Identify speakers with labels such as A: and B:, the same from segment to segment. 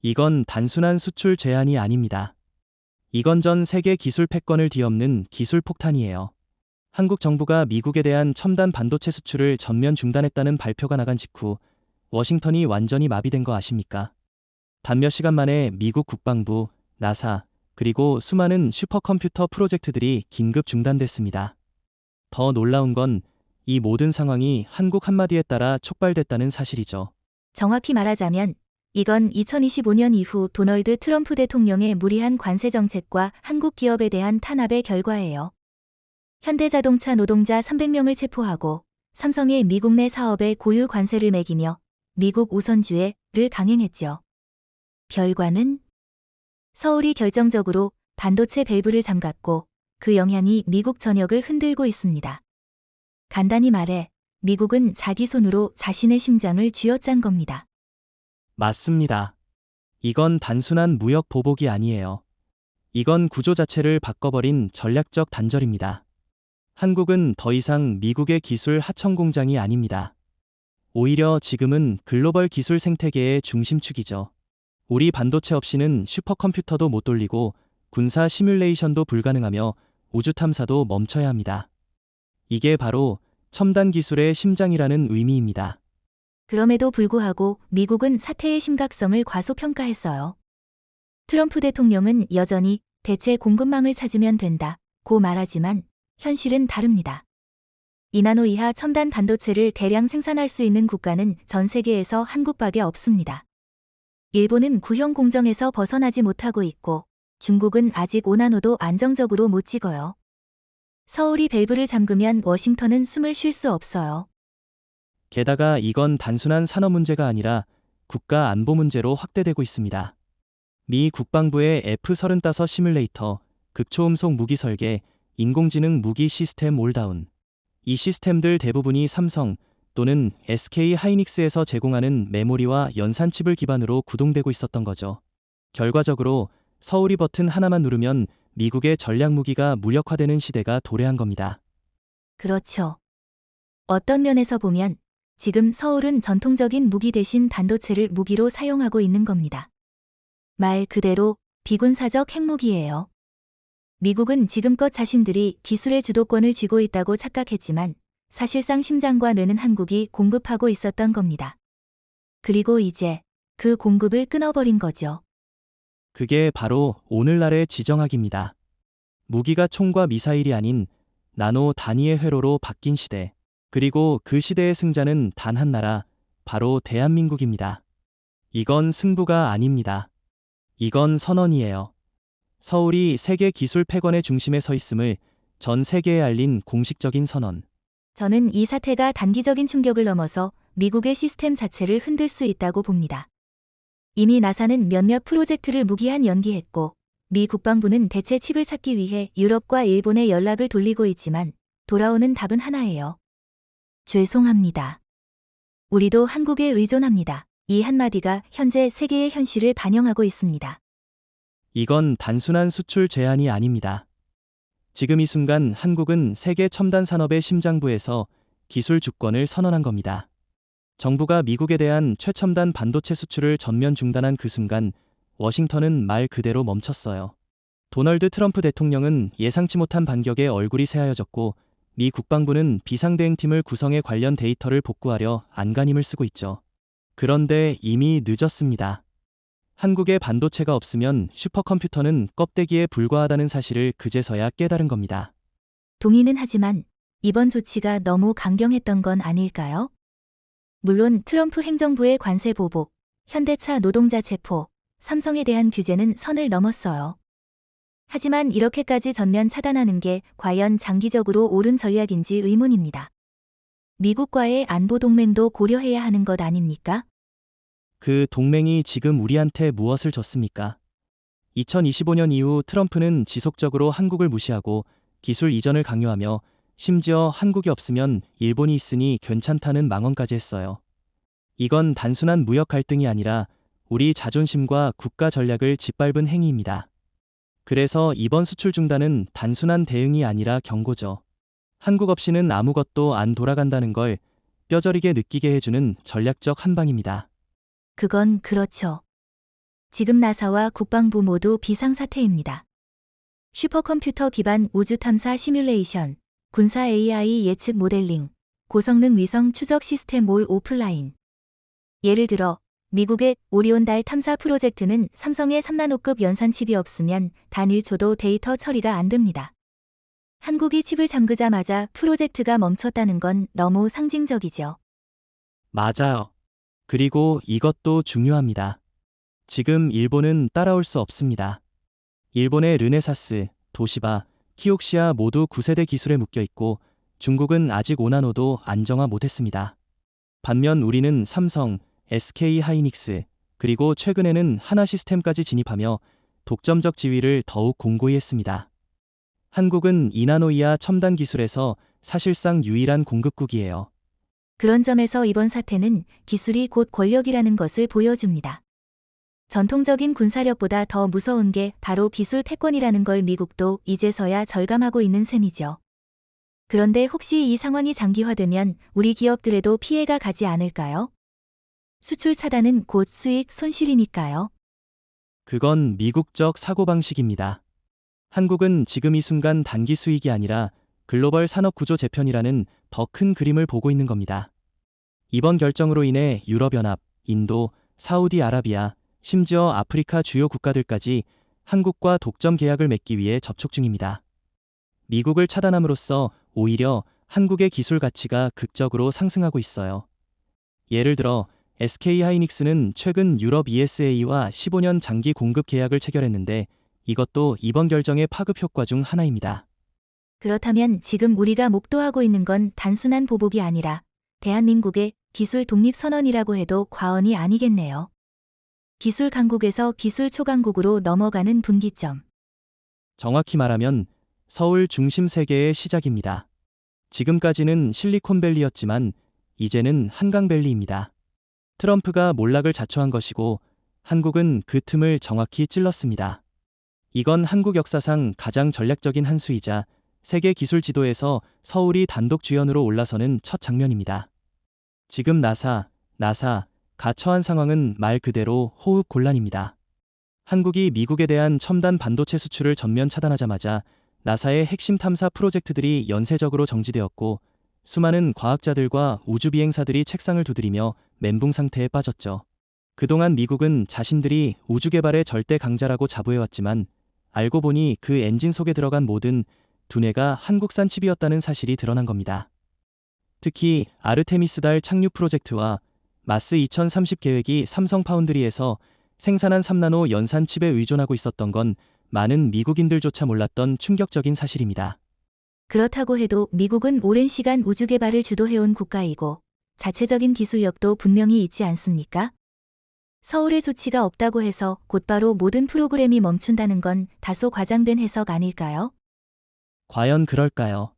A: 이건 단순한 수출 제한이 아닙니다. 이건 전 세계 기술 패권을 뒤엎는 기술 폭탄이에요. 한국 정부가 미국에 대한 첨단 반도체 수출을 전면 중단했다는 발표가 나간 직후 워싱턴이 완전히 마비된 거 아십니까? 단 몇 시간 만에 미국 국방부, 나사, 그리고 수많은 슈퍼컴퓨터 프로젝트들이 긴급 중단됐습니다. 더 놀라운 건 이 모든 상황이 한국 한마디에 따라 촉발됐다는 사실이죠.
B: 정확히 말하자면 이건 2025년 이후 도널드 트럼프 대통령의 무리한 관세 정책과 한국 기업에 대한 탄압의 결과예요. 현대자동차 노동자 300명을 체포하고 삼성의 미국 내 사업에 고유 관세를 매기며 미국 우선주의를 강행했죠. 결과는 서울이 결정적으로 반도체 밸브를 잠갔고 그 영향이 미국 전역을 흔들고 있습니다. 간단히 말해 미국은 자기 손으로 자신의 심장을 쥐어짠 겁니다.
A: 맞습니다. 이건 단순한 무역 보복이 아니에요. 이건 구조 자체를 바꿔버린 전략적 단절입니다. 한국은 더 이상 미국의 기술 하청 공장이 아닙니다. 오히려 지금은 글로벌 기술 생태계의 중심축이죠. 우리 반도체 없이는 슈퍼컴퓨터도 못 돌리고 군사 시뮬레이션도 불가능하며 우주 탐사도 멈춰야 합니다. 이게 바로 첨단 기술의 심장이라는 의미입니다.
B: 그럼에도 불구하고 미국은 사태의 심각성을 과소평가했어요. 트럼프 대통령은 여전히 대체 공급망을 찾으면 된다고 말하지만 현실은 다릅니다. 2나노 이하 첨단 반도체를 대량 생산할 수 있는 국가는 전 세계에서 한국밖에 없습니다. 일본은 구형 공정에서 벗어나지 못하고 있고 중국은 아직 5나노도 안정적으로 못 찍어요. 서울이 밸브를 잠그면 워싱턴은 숨을 쉴 수 없어요.
A: 게다가 이건 단순한 산업 문제가 아니라 국가 안보 문제로 확대되고 있습니다. 미 국방부의 F-35 시뮬레이터, 극초음속 무기 설계, 인공지능 무기 시스템 올다운. 이 시스템들 대부분이 삼성 또는 SK 하이닉스에서 제공하는 메모리와 연산칩을 기반으로 구동되고 있었던 거죠. 결과적으로 서울이 버튼 하나만 누르면 미국의 전략 무기가 무력화되는 시대가 도래한 겁니다.
B: 그렇죠. 어떤 면에서 보면 지금 서울은 전통적인 무기 대신 반도체를 무기로 사용하고 있는 겁니다. 말 그대로 비군사적 핵무기예요. 미국은 지금껏 자신들이 기술의 주도권을 쥐고 있다고 착각했지만 사실상 심장과 뇌는 한국이 공급하고 있었던 겁니다. 그리고 이제 그 공급을 끊어버린 거죠.
A: 그게 바로 오늘날의 지정학입니다. 무기가 총과 미사일이 아닌 나노 단위의 회로로 바뀐 시대. 그리고 그 시대의 승자는 단 한 나라, 바로 대한민국입니다. 이건 승부가 아닙니다. 이건 선언이에요. 서울이 세계 기술 패권의 중심에 서 있음을 전 세계에 알린 공식적인 선언.
B: 저는 이 사태가 단기적인 충격을 넘어서 미국의 시스템 자체를 흔들 수 있다고 봅니다. 이미 나사는 몇몇 프로젝트를 무기한 연기했고 미 국방부는 대체 칩을 찾기 위해 유럽과 일본에 연락을 돌리고 있지만 돌아오는 답은 하나예요. 죄송합니다. 우리도 한국에 의존합니다. 이 한마디가 현재 세계의 현실을 반영하고 있습니다.
A: 이건 단순한 수출 제한이 아닙니다. 지금 이 순간 한국은 세계 첨단 산업의 심장부에서 기술 주권을 선언한 겁니다. 정부가 미국에 대한 최첨단 반도체 수출을 전면 중단한 그 순간 워싱턴은 말 그대로 멈췄어요. 도널드 트럼프 대통령은 예상치 못한 반격에 얼굴이 새하얘졌고 미 국방부는 비상대응팀을 구성해 관련 데이터를 복구하려 안간힘을 쓰고 있죠. 그런데 이미 늦었습니다. 한국에 반도체가 없으면 슈퍼컴퓨터는 껍데기에 불과하다는 사실을 그제서야 깨달은 겁니다.
B: 동의는 하지만 이번 조치가 너무 강경했던 건 아닐까요? 물론 트럼프 행정부의 관세 보복, 현대차 노동자 체포, 삼성에 대한 규제는 선을 넘었어요. 하지만 이렇게까지 전면 차단하는 게 과연 장기적으로 옳은 전략인지 의문입니다. 미국과의 안보 동맹도 고려해야 하는 것 아닙니까?
A: 그 동맹이 지금 우리한테 무엇을 줬습니까? 2025년 이후 트럼프는 지속적으로 한국을 무시하고 기술 이전을 강요하며 심지어 한국이 없으면 일본이 있으니 괜찮다는 망언까지 했어요. 이건 단순한 무역 갈등이 아니라 우리 자존심과 국가 전략을 짓밟은 행위입니다. 그래서 이번 수출 중단은 단순한 대응이 아니라 경고죠. 한국 없이는 아무것도 안 돌아간다는 걸 뼈저리게 느끼게 해주는 전략적 한방입니다.
B: 그건 그렇죠. 지금 나사와 국방부 모두 비상사태입니다. 슈퍼컴퓨터 기반 우주 탐사 시뮬레이션, 군사 AI 예측 모델링, 고성능 위성 추적 시스템 올 오프라인. 예를 들어 미국의 오리온 달 탐사 프로젝트는 삼성의 3나노급 연산 칩이 없으면 단 1초도 데이터 처리가 안 됩니다. 한국이 칩을 잠그자마자 프로젝트가 멈췄다는 건 너무 상징적이죠.
A: 맞아요. 그리고 이것도 중요합니다. 지금 일본은 따라올 수 없습니다. 일본의 르네사스, 도시바, 키옥시아 모두 9세대 기술에 묶여 있고 중국은 아직 5나노도 안정화 못했습니다. 반면 우리는 삼성, SK 하이닉스, 그리고 최근에는 하나 시스템까지 진입하며 독점적 지위를 더욱 공고히 했습니다. 한국은 2나노 이하 첨단 기술에서 사실상 유일한 공급국이에요.
B: 그런 점에서 이번 사태는 기술이 곧 권력이라는 것을 보여줍니다. 전통적인 군사력보다 더 무서운 게 바로 기술 패권이라는 걸 미국도 이제서야 절감하고 있는 셈이죠. 그런데 혹시 이 상황이 장기화되면 우리 기업들에도 피해가 가지 않을까요? 수출 차단은 곧 수익 손실이니까요.
A: 그건 미국적 사고방식입니다. 한국은 지금 이 순간 단기 수익이 아니라 글로벌 산업구조 재편이라는 더 큰 그림을 보고 있는 겁니다. 이번 결정으로 인해 유럽연합, 인도, 사우디아라비아, 심지어 아프리카 주요 국가들까지 한국과 독점 계약을 맺기 위해 접촉 중입니다. 미국을 차단함으로써 오히려 한국의 기술 가치가 극적으로 상승하고 있어요. 예를 들어 SK하이닉스는 최근 유럽 ESA와 15년 장기 공급 계약을 체결했는데 이것도 이번 결정의 파급 효과 중 하나입니다.
B: 그렇다면 지금 우리가 목도하고 있는 건 단순한 보복이 아니라 대한민국의 기술 독립 선언이라고 해도 과언이 아니겠네요. 기술 강국에서 기술 초강국으로 넘어가는 분기점.
A: 정확히 말하면 서울 중심 세계의 시작입니다. 지금까지는 실리콘밸리였지만 이제는 한강밸리입니다. 트럼프가 몰락을 자초한 것이고 한국은 그 틈을 정확히 찔렀습니다. 이건 한국 역사상 가장 전략적인 한 수이자 세계 기술 지도에서 서울이 단독 주연으로 올라서는 첫 장면입니다. 지금 나사가 처한 상황은 말 그대로 호흡 곤란입니다. 한국이 미국에 대한 첨단 반도체 수출을 전면 차단하자마자 나사의 핵심 탐사 프로젝트들이 연쇄적으로 정지되었고 수많은 과학자들과 우주비행사들이 책상을 두드리며 멘붕 상태에 빠졌죠. 그동안 미국은 자신들이 우주 개발의 절대 강자라고 자부해왔지만 알고 보니 그 엔진 속에 들어간 모든 두뇌가 한국산 칩이었다는 사실이 드러난 겁니다. 특히 아르테미스 달 착륙 프로젝트와 마스 2030 계획이 삼성 파운드리에서 생산한 3나노 연산 칩에 의존하고 있었던 건 많은 미국인들조차 몰랐던 충격적인 사실입니다.
B: 그렇다고 해도 미국은 오랜 시간 우주 개발을 주도해온 국가이고 자체적인 기술력도 분명히 있지 않습니까? 서울의 조치가 없다고 해서 곧바로 모든 프로그램이 멈춘다는 건 다소 과장된 해석 아닐까요?
A: 과연 그럴까요?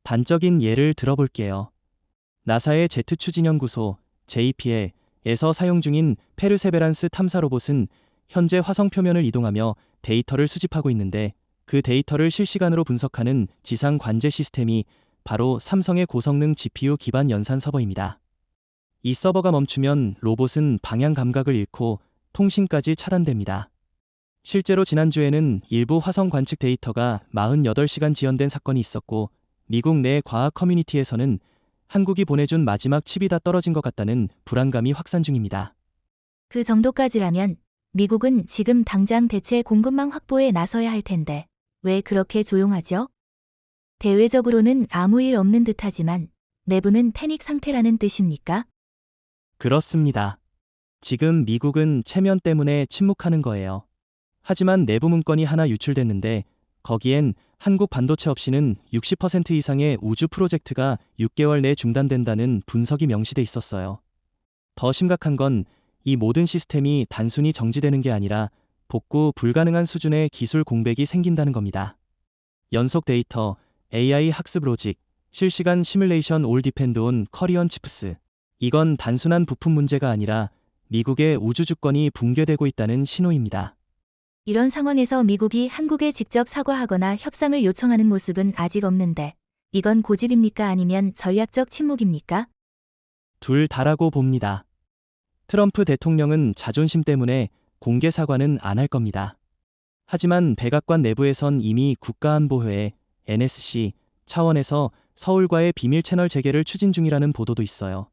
A: 단적인 예를 들어볼게요. 나사의 제트 추진연구소 JPL에서 사용 중인 페르세베란스 탐사 로봇은 현재 화성 표면을 이동하며 데이터를 수집하고 있는데 그 데이터를 실시간으로 분석하는 지상 관제 시스템이 바로 삼성의 고성능 GPU 기반 연산 서버입니다. 이 서버가 멈추면 로봇은 방향 감각을 잃고 통신까지 차단됩니다. 실제로 지난주에는 일부 화성 관측 데이터가 48시간 지연된 사건이 있었고 미국 내 과학 커뮤니티에서는 한국이 보내준 마지막 칩이 다 떨어진 것 같다는 불안감이 확산 중입니다.
B: 그 정도까지라면 미국은 지금 당장 대체 공급망 확보에 나서야 할 텐데 왜 그렇게 조용하죠? 대외적으로는 아무 일 없는 듯하지만 내부는 패닉 상태라는 뜻입니까?
A: 그렇습니다. 지금 미국은 체면 때문에 침묵하는 거예요. 하지만 내부 문건이 하나 유출됐는데 거기엔 한국 반도체 없이는 60% 이상의 우주 프로젝트가 6개월 내 중단된다는 분석이 명시돼 있었어요. 더 심각한 건 이 모든 시스템이 단순히 정지되는 게 아니라 복구 불가능한 수준의 기술 공백이 생긴다는 겁니다. 연속 데이터, AI 학습 로직, 실시간 시뮬레이션 올 디펜드 온 커리언 칩스. 이건 단순한 부품 문제가 아니라 미국의 우주 주권이 붕괴되고 있다는 신호입니다.
B: 이런 상황에서 미국이 한국에 직접 사과하거나 협상을 요청하는 모습은 아직 없는데 이건 고집입니까 아니면 전략적 침묵입니까?
A: 둘 다라고 봅니다. 트럼프 대통령은 자존심 때문에 공개 사과는 안 할 겁니다. 하지만 백악관 내부에선 이미 국가안보회 NSC 차원에서 서울과의 비밀 채널 재개를 추진 중이라는 보도도 있어요.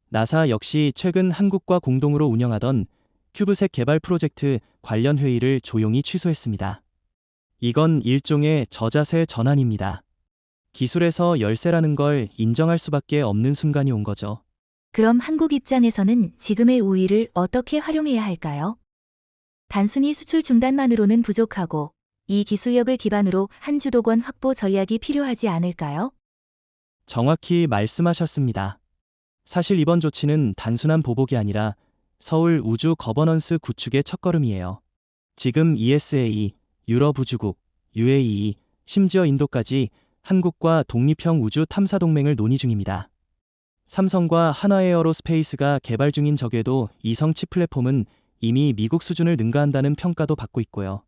A: 나사 역시 최근 한국과 공동으로 운영하던 큐브색 개발 프로젝트 관련 회의를 조용히 취소했습니다. 이건 일종의 저자세 전환입니다. 기술에서 열세라는 걸 인정할 수밖에 없는 순간이 온 거죠.
B: 그럼 한국 입장에서는 지금의 우위를 어떻게 활용해야 할까요? 단순히 수출 중단만으로는 부족하고 이 기술력을 기반으로 한 주도권 확보 전략이 필요하지 않을까요?
A: 정확히 말씀하셨습니다. 사실 이번 조치는 단순한 보복이 아니라 서울 우주 거버넌스 구축의 첫걸음이에요. 지금 ESA, 유럽우주국, UAE, 심지어 인도까지 한국과 독립형 우주 탐사 동맹을 논의 중입니다. 삼성과 한화에어로스페이스가 개발 중인 저궤도 이성 칩 플랫폼은 이미 미국 수준을 능가한다는 평가도 받고 있고요.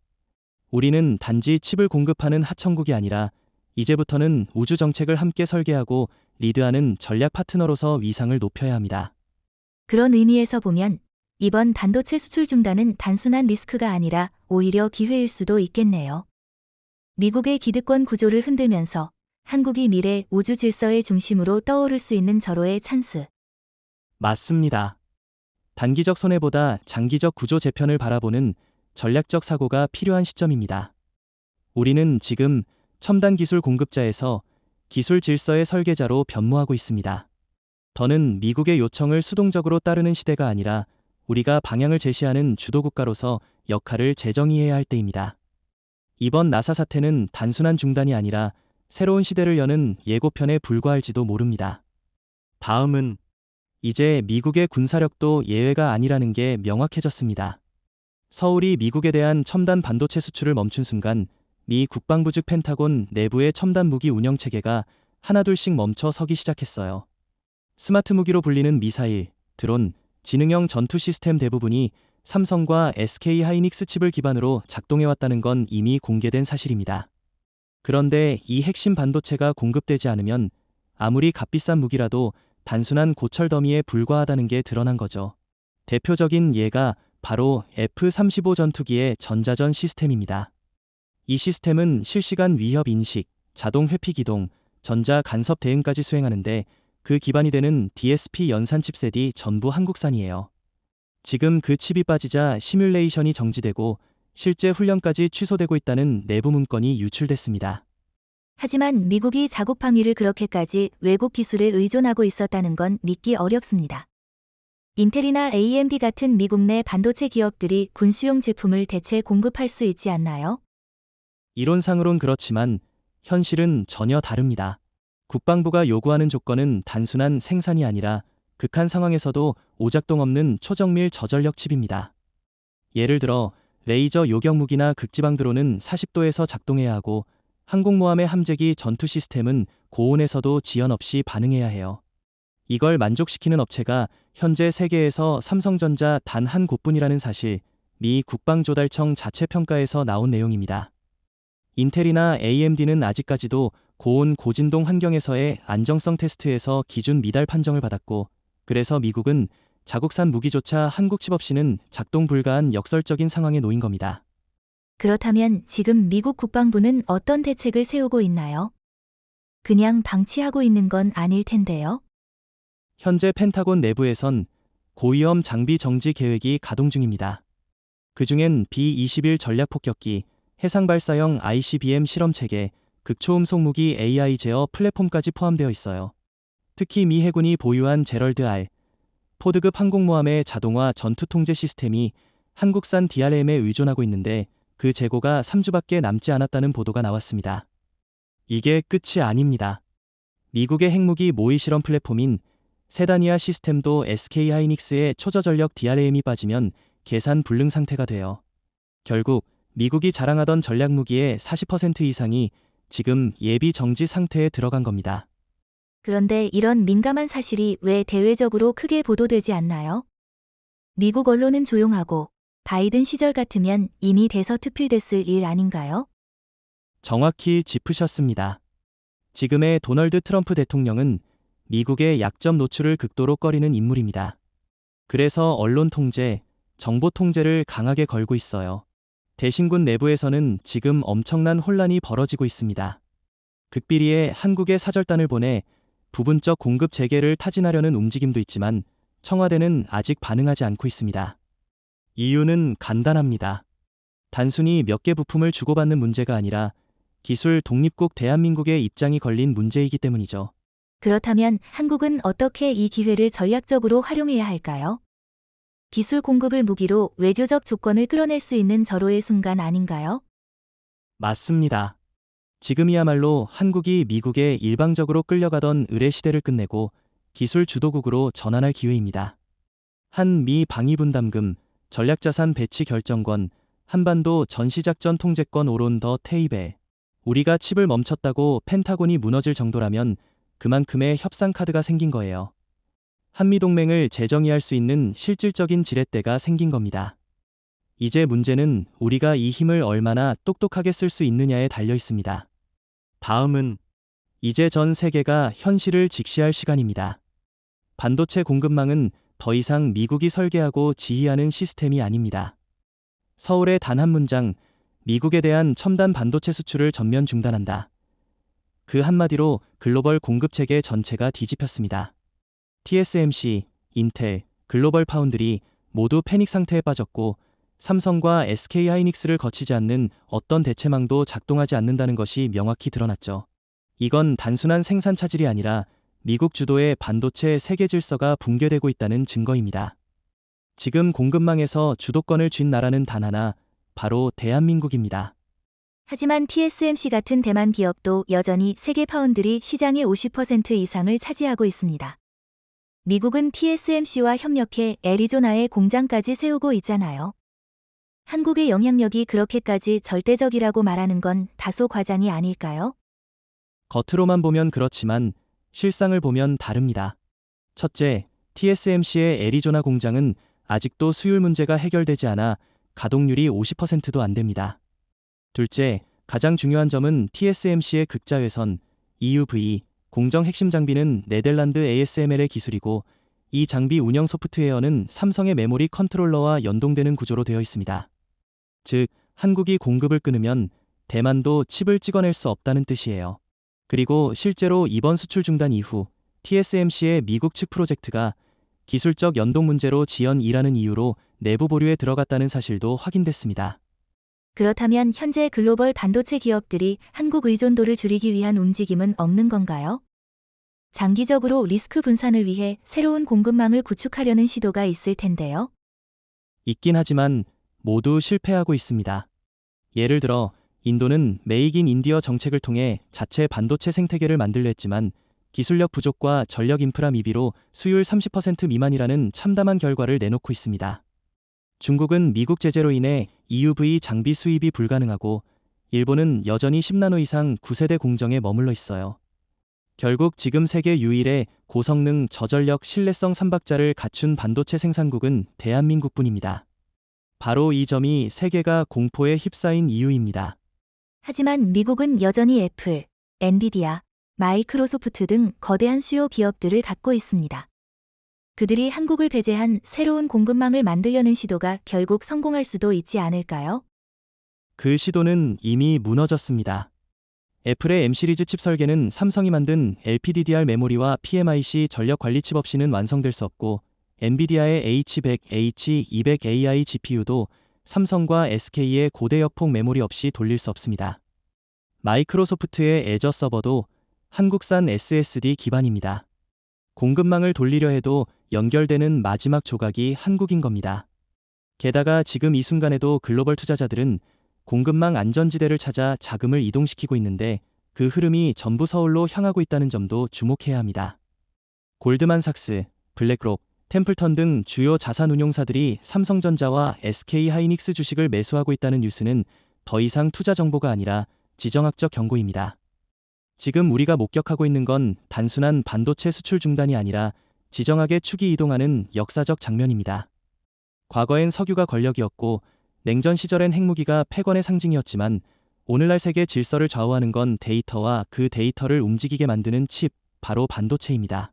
A: 우리는 단지 칩을 공급하는 하청국이 아니라 이제부터는 우주 정책을 함께 설계하고 리드하는 전략 파트너로서 위상을 높여야 합니다.
B: 그런 의미에서 보면 이번 반도체 수출 중단은 단순한 리스크가 아니라 오히려 기회일 수도 있겠네요. 미국의 기득권 구조를 흔들면서 한국이 미래 우주 질서의 중심으로 떠오를 수 있는 절호의 찬스.
A: 맞습니다. 단기적 손해보다 장기적 구조 재편을 바라보는 전략적 사고가 필요한 시점입니다. 우리는 지금 첨단 기술 공급자에서 기술 질서의 설계자로 변모하고 있습니다. 더는 미국의 요청을 수동적으로 따르는 시대가 아니라 우리가 방향을 제시하는 주도국가로서 역할을 재정의해야 할 때입니다. 이번 나사 사태는 단순한 중단이 아니라 새로운 시대를 여는 예고편에 불과할지도 모릅니다. 다음은 이제 미국의 군사력도 예외가 아니라는 게 명확해졌습니다. 서울이 미국에 대한 첨단 반도체 수출을 멈춘 순간 미 국방부 즉 펜타곤 내부의 첨단 무기 운영 체계가 하나둘씩 멈춰 서기 시작했어요. 스마트 무기로 불리는 미사일, 드론, 지능형 전투 시스템 대부분이 삼성과 SK 하이닉스 칩을 기반으로 작동해왔다는 건 이미 공개된 사실입니다. 그런데 이 핵심 반도체가 공급되지 않으면 아무리 값비싼 무기라도 단순한 고철 더미에 불과하다는 게 드러난 거죠. 대표적인 예가 바로 F-35 전투기의 전자전 시스템입니다. 이 시스템은 실시간 위협 인식, 자동 회피 기동, 전자 간섭 대응까지 수행하는데 그 기반이 되는 DSP 연산 칩셋이 전부 한국산이에요. 지금 그 칩이 빠지자 시뮬레이션이 정지되고 실제 훈련까지 취소되고 있다는 내부 문건이 유출됐습니다.
B: 하지만 미국이 자국 방위를 그렇게까지 외국 기술에 의존하고 있었다는 건 믿기 어렵습니다. 인텔이나 AMD 같은 미국 내 반도체 기업들이 군수용 제품을 대체 공급할 수 있지 않나요?
A: 이론상으론 그렇지만 현실은 전혀 다릅니다. 국방부가 요구하는 조건은 단순한 생산이 아니라 극한 상황에서도 오작동 없는 초정밀 저전력 칩입니다. 예를 들어 레이저 요격 무기나 극지방 드론은 40도에서 작동해야 하고 항공모함의 함재기 전투 시스템은 고온에서도 지연 없이 반응해야 해요. 이걸 만족시키는 업체가 현재 세계에서 삼성전자 단 한 곳뿐이라는 사실, 미 국방조달청 자체 평가에서 나온 내용입니다. 인텔이나 AMD는 아직까지도 고온 고진동 환경에서의 안정성 테스트에서 기준 미달 판정을 받았고, 그래서 미국은 자국산 무기조차 한국 칩 없이는 작동 불가한 역설적인 상황에 놓인 겁니다.
B: 그렇다면 지금 미국 국방부는 어떤 대책을 세우고 있나요? 그냥 방치하고 있는 건 아닐 텐데요.
A: 현재 펜타곤 내부에선 고위험 장비 정지 계획이 가동 중입니다. 그중엔 B-21 전략폭격기, 해상발사형 ICBM 실험체계, 극초음속 무기 AI 제어 플랫폼까지 포함되어 있어요. 특히 미 해군이 보유한 제럴드 R, 포드급 항공모함의 자동화 전투 통제 시스템이 한국산 DRM에 의존하고 있는데 그 재고가 3주밖에 남지 않았다는 보도가 나왔습니다. 이게 끝이 아닙니다. 미국의 핵무기 모의 실험 플랫폼인 세다니아 시스템도 SK 하이닉스의 초저전력 DRM이 빠지면 계산 불능 상태가 돼요. 결국 미국이 자랑하던 전략 무기의 40% 이상이 지금 예비 정지 상태에 들어간 겁니다.
B: 그런데 이런 민감한 사실이 왜 대외적으로 크게 보도되지 않나요? 미국 언론은 조용하고 바이든 시절 같으면 이미 대서특필됐을 일 아닌가요?
A: 정확히 짚으셨습니다. 지금의 도널드 트럼프 대통령은 미국의 약점 노출을 극도로 꺼리는 인물입니다. 그래서 언론 통제, 정보 통제를 강하게 걸고 있어요. 대신군 내부에서는 지금 엄청난 혼란이 벌어지고 있습니다. 극비리에 한국에 사절단을 보내 부분적 공급 재개를 타진하려는 움직임도 있지만 청와대는 아직 반응하지 않고 있습니다. 이유는 간단합니다. 단순히 몇 개 부품을 주고받는 문제가 아니라 기술 독립국 대한민국의 입장이 걸린 문제이기 때문이죠.
B: 그렇다면 한국은 어떻게 이 기회를 전략적으로 활용해야 할까요? 기술 공급을 무기로 외교적 조건을 끌어낼 수 있는 절호의 순간 아닌가요?
A: 맞습니다. 지금이야말로 한국이 미국에 일방적으로 끌려가던 의뢰 시대를 끝내고 기술 주도국으로 전환할 기회입니다. 한미 방위분담금, 전략자산 배치 결정권, 한반도 전시작전 통제권 오론 더 테이블. 우리가 칩을 멈췄다고 펜타곤이 무너질 정도라면 그만큼의 협상 카드가 생긴 거예요. 한미동맹을 재정의할 수 있는 실질적인 지렛대가 생긴 겁니다. 이제 문제는 우리가 이 힘을 얼마나 똑똑하게 쓸 수 있느냐에 달려 있습니다. 다음은 이제 전 세계가 현실을 직시할 시간입니다. 반도체 공급망은 더 이상 미국이 설계하고 지휘하는 시스템이 아닙니다. 서울의 단 한 문장, 미국에 대한 첨단 반도체 수출을 전면 중단한다. 그 한마디로 글로벌 공급 체계 전체가 뒤집혔습니다. TSMC, 인텔, 글로벌 파운드리 모두 패닉 상태에 빠졌고 삼성과 SK하이닉스를 거치지 않는 어떤 대체망도 작동하지 않는다는 것이 명확히 드러났죠. 이건 단순한 생산 차질이 아니라 미국 주도의 반도체 세계 질서가 붕괴되고 있다는 증거입니다. 지금 공급망에서 주도권을 쥔 나라는 단 하나, 바로 대한민국입니다.
B: 하지만 TSMC 같은 대만 기업도 여전히 세계 파운드리 시장의 50% 이상을 차지하고 있습니다. 미국은 TSMC와 협력해 애리조나에 공장까지 세우고 있잖아요. 한국의 영향력이 그렇게까지 절대적이라고 말하는 건 다소 과장이 아닐까요?
A: 겉으로만 보면 그렇지만 실상을 보면 다릅니다. 첫째, TSMC의 애리조나 공장은 아직도 수율 문제가 해결되지 않아 가동률이 50%도 안 됩니다. 둘째, 가장 중요한 점은 TSMC의 극자외선, EUV, 공정 핵심 장비는 네덜란드 ASML의 기술이고 이 장비 운영 소프트웨어는 삼성의 메모리 컨트롤러와 연동되는 구조로 되어 있습니다. 즉, 한국이 공급을 끊으면 대만도 칩을 찍어낼 수 없다는 뜻이에요. 그리고 실제로 이번 수출 중단 이후 TSMC의 미국 측 프로젝트가 기술적 연동 문제로 지연 2라는 이유로 내부 보류에 들어갔다는 사실도 확인됐습니다.
B: 그렇다면 현재 글로벌 반도체 기업들이 한국 의존도를 줄이기 위한 움직임은 없는 건가요? 장기적으로 리스크 분산을 위해 새로운 공급망을 구축하려는 시도가 있을 텐데요.
A: 있긴 하지만 모두 실패하고 있습니다. 예를 들어 인도는 메이크 인 인디어 정책을 통해 자체 반도체 생태계를 만들려 했지만 기술력 부족과 전력 인프라 미비로 수율 30% 미만이라는 참담한 결과를 내놓고 있습니다. 중국은 미국 제재로 인해 EUV 장비 수입이 불가능하고 일본은 여전히 10나노 이상 9세대 공정에 머물러 있어요. 결국 지금 세계 유일의 고성능 저전력 신뢰성 3박자를 갖춘 반도체 생산국은 대한민국뿐입니다. 바로 이 점이 세계가 공포에 휩싸인 이유입니다.
B: 하지만 미국은 여전히 애플, 엔비디아, 마이크로소프트 등 거대한 수요 기업들을 갖고 있습니다. 그들이 한국을 배제한 새로운 공급망을 만들려는 시도가 결국 성공할 수도 있지 않을까요?
A: 그 시도는 이미 무너졌습니다. 애플의 M 시리즈 칩 설계는 삼성이 만든 LPDDR 메모리와 PMIC 전력 관리 칩 없이는 완성될 수 없고 엔비디아의 H100, H200 AI GPU도 삼성과 SK의 고대 역폭 메모리 없이 돌릴 수 없습니다. 마이크로소프트의 애저 서버도 한국산 SSD 기반입니다. 공급망을 돌리려 해도 연결되는 마지막 조각이 한국인 겁니다. 게다가 지금 이 순간에도 글로벌 투자자들은 공급망 안전지대를 찾아 자금을 이동시키고 있는데 그 흐름이 전부 서울로 향하고 있다는 점도 주목해야 합니다. 골드만삭스, 블랙록, 템플턴 등 주요 자산운용사들이 삼성전자와 SK하이닉스 주식을 매수하고 있다는 뉴스는 더 이상 투자 정보가 아니라 지정학적 경고입니다. 지금 우리가 목격하고 있는 건 단순한 반도체 수출 중단이 아니라 지정학의 축이 이동하는 역사적 장면입니다. 과거엔 석유가 권력이었고 냉전 시절엔 핵무기가 패권의 상징이었지만 오늘날 세계 질서를 좌우하는 건 데이터와 그 데이터를 움직이게 만드는 칩, 바로 반도체입니다.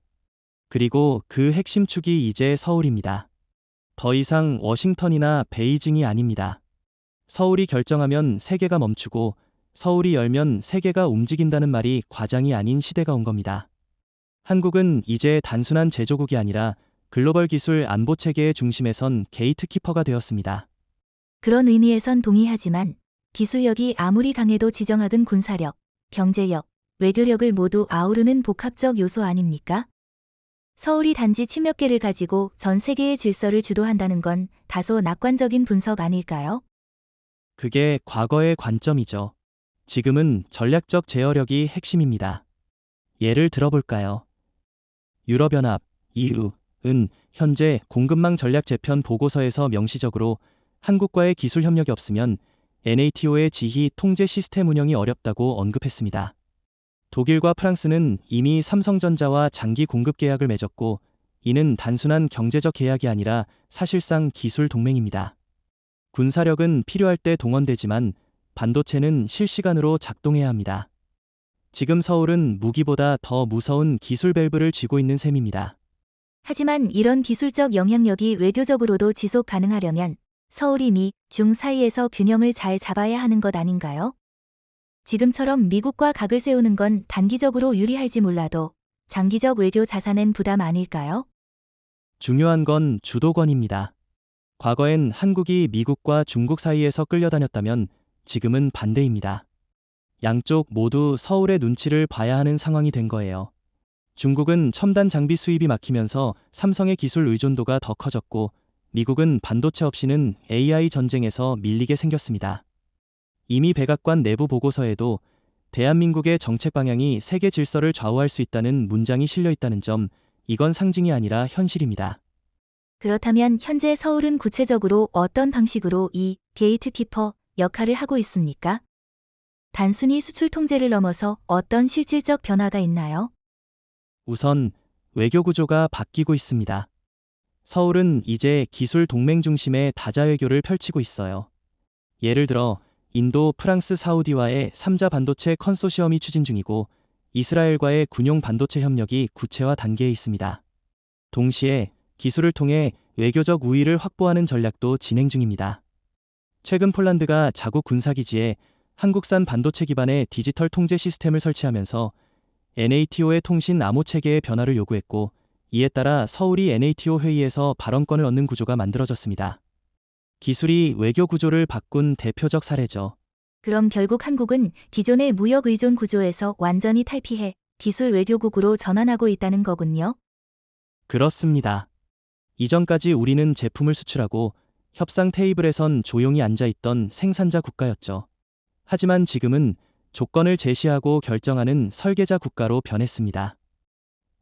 A: 그리고 그 핵심 축이 이제 서울입니다. 더 이상 워싱턴이나 베이징이 아닙니다. 서울이 결정하면 세계가 멈추고 서울이 열면 세계가 움직인다는 말이 과장이 아닌 시대가 온 겁니다. 한국은 이제 단순한 제조국이 아니라 글로벌 기술 안보 체계의 중심에 선 게이트키퍼가 되었습니다.
B: 그런 의미에선 동의하지만 기술력이 아무리 강해도 지정학은 군사력, 경제력, 외교력을 모두 아우르는 복합적 요소 아닙니까? 서울이 단지 침 몇 개를 가지고 전 세계의 질서를 주도한다는 건 다소 낙관적인 분석 아닐까요?
A: 그게 과거의 관점이죠. 지금은 전략적 제어력이 핵심입니다. 예를 들어볼까요? 유럽연합, EU은 현재 공급망 전략 재편 보고서에서 명시적으로 한국과의 기술 협력이 없으면 NATO의 지휘 통제 시스템 운영이 어렵다고 언급했습니다. 독일과 프랑스는 이미 삼성전자와 장기 공급 계약을 맺었고, 이는 단순한 경제적 계약이 아니라 사실상 기술 동맹입니다. 군사력은 필요할 때 동원되지만 반도체는 실시간으로 작동해야 합니다. 지금 서울은 무기보다 더 무서운 기술 밸브를 쥐고 있는 셈입니다.
B: 하지만 이런 기술적 영향력이 외교적으로도 지속 가능하려면 서울이 미, 중 사이에서 균형을 잘 잡아야 하는 것 아닌가요? 지금처럼 미국과 각을 세우는 건 단기적으로 유리할지 몰라도 장기적 외교 자산엔 부담 아닐까요?
A: 중요한 건 주도권입니다. 과거엔 한국이 미국과 중국 사이에서 끌려다녔다면 지금은 반대입니다. 양쪽 모두 서울의 눈치를 봐야 하는 상황이 된 거예요. 중국은 첨단 장비 수입이 막히면서 삼성의 기술 의존도가 더 커졌고, 미국은 반도체 없이는 AI 전쟁에서 밀리게 생겼습니다. 이미 백악관 내부 보고서에도 대한민국의 정책 방향이 세계 질서를 좌우할 수 있다는 문장이 실려 있다는 점, 이건 상징이 아니라 현실입니다.
B: 그렇다면 현재 서울은 구체적으로 어떤 방식으로 이 게이트키퍼 역할을 하고 있습니까? 단순히 수출 통제를 넘어서 어떤 실질적 변화가 있나요?
A: 우선 외교 구조가 바뀌고 있습니다. 서울은 이제 기술 동맹 중심의 다자외교를 펼치고 있어요. 예를 들어 인도, 프랑스, 사우디와의 3자 반도체 컨소시엄이 추진 중이고, 이스라엘과의 군용 반도체 협력이 구체화 단계에 있습니다. 동시에 기술을 통해 외교적 우위를 확보하는 전략도 진행 중입니다. 최근 폴란드가 자국 군사기지에 한국산 반도체 기반의 디지털 통제 시스템을 설치하면서 NATO의 통신 암호 체계의 변화를 요구했고, 이에 따라 서울이 NATO 회의에서 발언권을 얻는 구조가 만들어졌습니다. 기술이 외교 구조를 바꾼 대표적 사례죠.
B: 그럼 결국 한국은 기존의 무역 의존 구조에서 완전히 탈피해 기술 외교국으로 전환하고 있다는 거군요.
A: 그렇습니다. 이전까지 우리는 제품을 수출하고 협상 테이블에선 조용히 앉아있던 생산자 국가였죠. 하지만 지금은 조건을 제시하고 결정하는 설계자 국가로 변했습니다.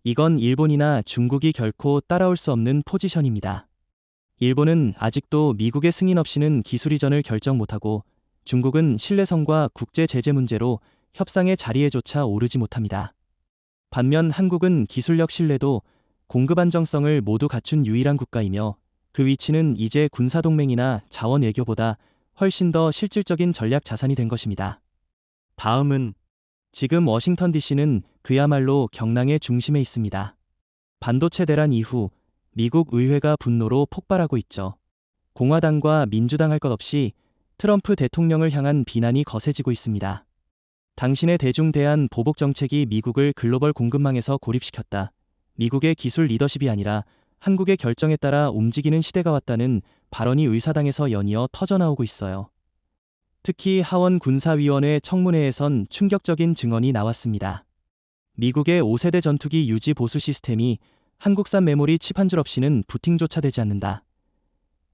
A: 이건 일본이나 중국이 결코 따라올 수 없는 포지션입니다. 일본은 아직도 미국의 승인 없이는 기술 이전을 결정 못하고, 중국은 신뢰성과 국제 제재 문제로 협상의 자리에조차 오르지 못합니다. 반면 한국은 기술력 신뢰도, 공급 안정성을 모두 갖춘 유일한 국가이며, 그 위치는 이제 군사동맹이나 자원 외교보다 훨씬 더 실질적인 전략 자산이 된 것입니다. 다음은 지금 워싱턴 DC는 그야말로 경랑의 중심에 있습니다. 반도체 대란 이후 미국 의회가 분노로 폭발하고 있죠. 공화당과 민주당 할 것 없이 트럼프 대통령을 향한 비난이 거세지고 있습니다. 당신의 대중대한 보복 정책이 미국을 글로벌 공급망에서 고립시켰다. 미국의 기술 리더십이 아니라 한국의 결정에 따라 움직이는 시대가 왔다는 발언이 의사당에서 연이어 터져나오고 있어요. 특히 하원 군사위원회 청문회에선 충격적인 증언이 나왔습니다. 미국의 5세대 전투기 유지 보수 시스템이 한국산 메모리 칩 한 줄 없이는 부팅조차 되지 않는다.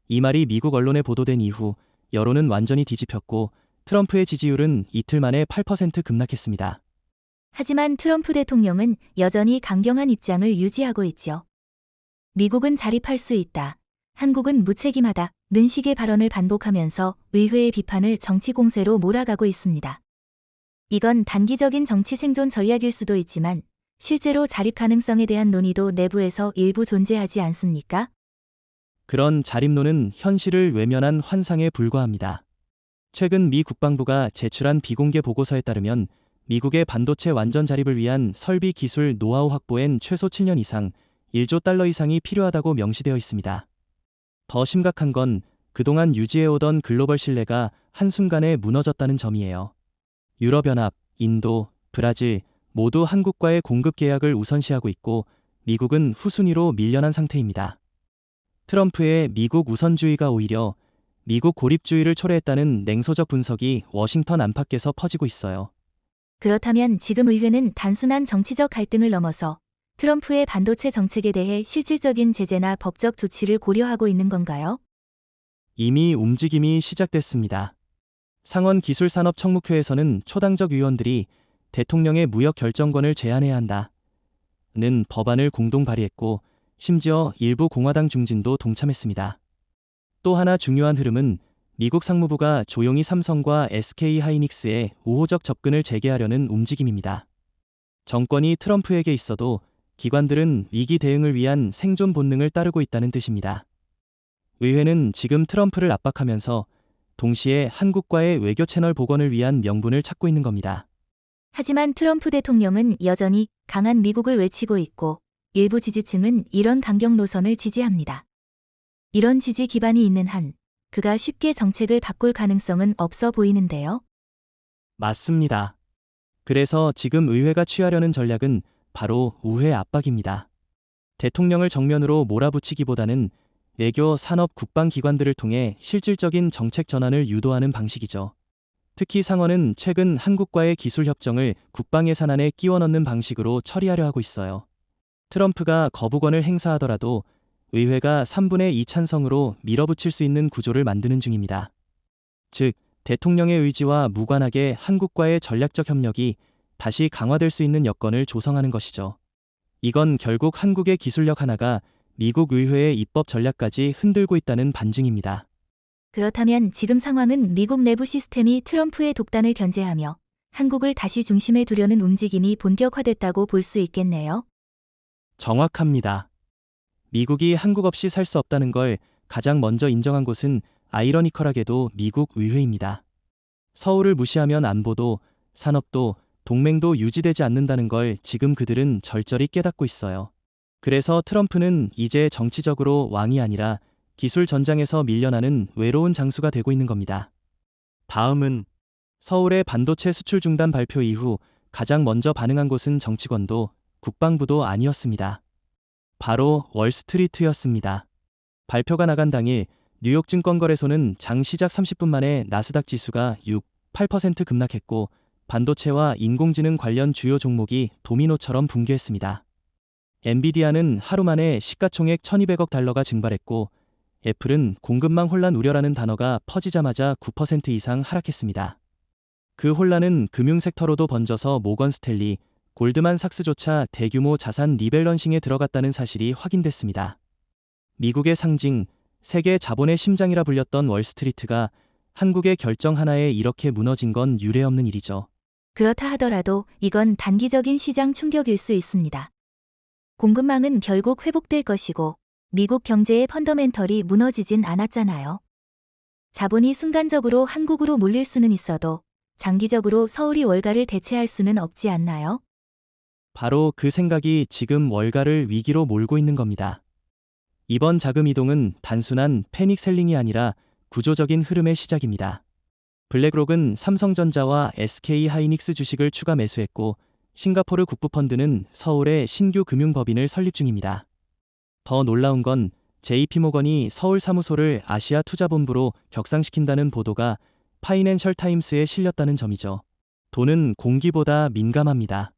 A: 이 말이 미국 언론에 보도된 이후 여론은 완전히 뒤집혔고, 트럼프의 지지율은 이틀 만에 8% 급락했습니다.
B: 하지만 트럼프 대통령은 여전히 강경한 입장을 유지하고 있죠. 미국은 자립할 수 있다. 한국은 무책임하다는 식의 발언을 반복하면서 의회의 비판을 정치 공세로 몰아가고 있습니다. 이건 단기적인 정치 생존 전략일 수도 있지만 실제로 자립 가능성에 대한 논의도 내부에서 일부 존재하지 않습니까?
A: 그런 자립론은 현실을 외면한 환상에 불과합니다. 최근 미 국방부가 제출한 비공개 보고서에 따르면 미국의 반도체 완전 자립을 위한 설비 기술 노하우 확보엔 최소 7년 이상, 1조 달러 이상이 필요하다고 명시되어 있습니다. 더 심각한 건 그동안 유지해오던 글로벌 신뢰가 한순간에 무너졌다는 점이에요. 유럽연합, 인도, 브라질 모두 한국과의 공급 계약을 우선시하고 있고 미국은 후순위로 밀려난 상태입니다. 트럼프의 미국 우선주의가 오히려 미국 고립주의를 초래했다는 냉소적 분석이 워싱턴 안팎에서 퍼지고 있어요.
B: 그렇다면 지금 의회는 단순한 정치적 갈등을 넘어서 트럼프의 반도체 정책에 대해 실질적인 제재나 법적 조치를 고려하고 있는 건가요?
A: 이미 움직임이 시작됐습니다. 상원기술산업청목회에서는 초당적 의원들이 대통령의 무역 결정권을 제한해야 한다는 법안을 공동 발의했고 심지어 일부 공화당 중진도 동참했습니다. 또 하나 중요한 흐름은 미국 상무부가 조용히 삼성과 SK 하이닉스의 우호적 접근을 재개하려는 움직임입니다. 정권이 트럼프에게 있어도 기관들은 위기 대응을 위한 생존 본능을 따르고 있다는 뜻입니다. 의회는 지금 트럼프를 압박하면서 동시에 한국과의 외교 채널 복원을 위한 명분을 찾고 있는 겁니다.
B: 하지만 트럼프 대통령은 여전히 강한 미국을 외치고 있고 일부 지지층은 이런 강경 노선을 지지합니다. 이런 지지 기반이 있는 한 그가 쉽게 정책을 바꿀 가능성은 없어 보이는데요.
A: 맞습니다. 그래서 지금 의회가 취하려는 전략은 바로 우회 압박입니다. 대통령을 정면으로 몰아붙이기보다는 외교, 산업, 국방 기관들을 통해 실질적인 정책 전환을 유도하는 방식이죠. 특히 상원은 최근 한국과의 기술 협정을 국방 예산안에 끼워 넣는 방식으로 처리하려 하고 있어요. 트럼프가 거부권을 행사하더라도 의회가 3분의 2 찬성으로 밀어붙일 수 있는 구조를 만드는 중입니다. 즉, 대통령의 의지와 무관하게 한국과의 전략적 협력이 다시 강화될 수 있는 여건을 조성하는 것이죠. 이건 결국 한국의 기술력 하나가 미국 의회의 입법 전략까지 흔들고 있다는 반증입니다.
B: 그렇다면 지금 상황은 미국 내부 시스템이 트럼프의 독단을 견제하며 한국을 다시 중심에 두려는 움직임이 본격화됐다고 볼 수 있겠네요.
A: 정확합니다. 미국이 한국 없이 살 수 없다는 걸 가장 먼저 인정한 곳은 아이러니컬하게도 미국 의회입니다. 서울을 무시하면 안보도, 산업도, 동맹도 유지되지 않는다는 걸 지금 그들은 절절히 깨닫고 있어요. 그래서 트럼프는 이제 정치적으로 왕이 아니라 기술 전장에서 밀려나는 외로운 장수가 되고 있는 겁니다. 다음은 서울의 반도체 수출 중단 발표 이후 가장 먼저 반응한 곳은 정치권도 국방부도 아니었습니다. 바로 월스트리트였습니다. 발표가 나간 당일 뉴욕 증권거래소는 장 시작 30분 만에 나스닥 지수가 8% 급락했고 반도체와 인공지능 관련 주요 종목이 도미노처럼 붕괴했습니다. 엔비디아는 하루 만에 시가총액 1200억 달러가 증발했고 애플은 공급망 혼란 우려라는 단어가 퍼지자마자 9% 이상 하락했습니다. 그 혼란은 금융섹터로도 번져서 모건 스탠리, 골드만삭스조차 대규모 자산 리밸런싱에 들어갔다는 사실이 확인됐습니다. 미국의 상징, 세계 자본의 심장이라 불렸던 월스트리트가 한국의 결정 하나에 이렇게 무너진 건 유례없는 일이죠.
B: 그렇다 하더라도 이건 단기적인 시장 충격일 수 있습니다. 공급망은 결국 회복될 것이고 미국 경제의 펀더멘털이 무너지진 않았잖아요. 자본이 순간적으로 한국으로 몰릴 수는 있어도 장기적으로 서울이 월가를 대체할 수는 없지 않나요?
A: 바로 그 생각이 지금 월가를 위기로 몰고 있는 겁니다. 이번 자금 이동은 단순한 패닉 셀링이 아니라 구조적인 흐름의 시작입니다. 블랙록은 삼성전자와 SK 하이닉스 주식을 추가 매수했고 싱가포르 국부펀드는 서울에 신규 금융법인을 설립 중입니다. 더 놀라운 건 JP모건이 서울 사무소를 아시아 투자본부로 격상시킨다는 보도가 파이낸셜 타임스에 실렸다는 점이죠. 돈은 공기보다 민감합니다.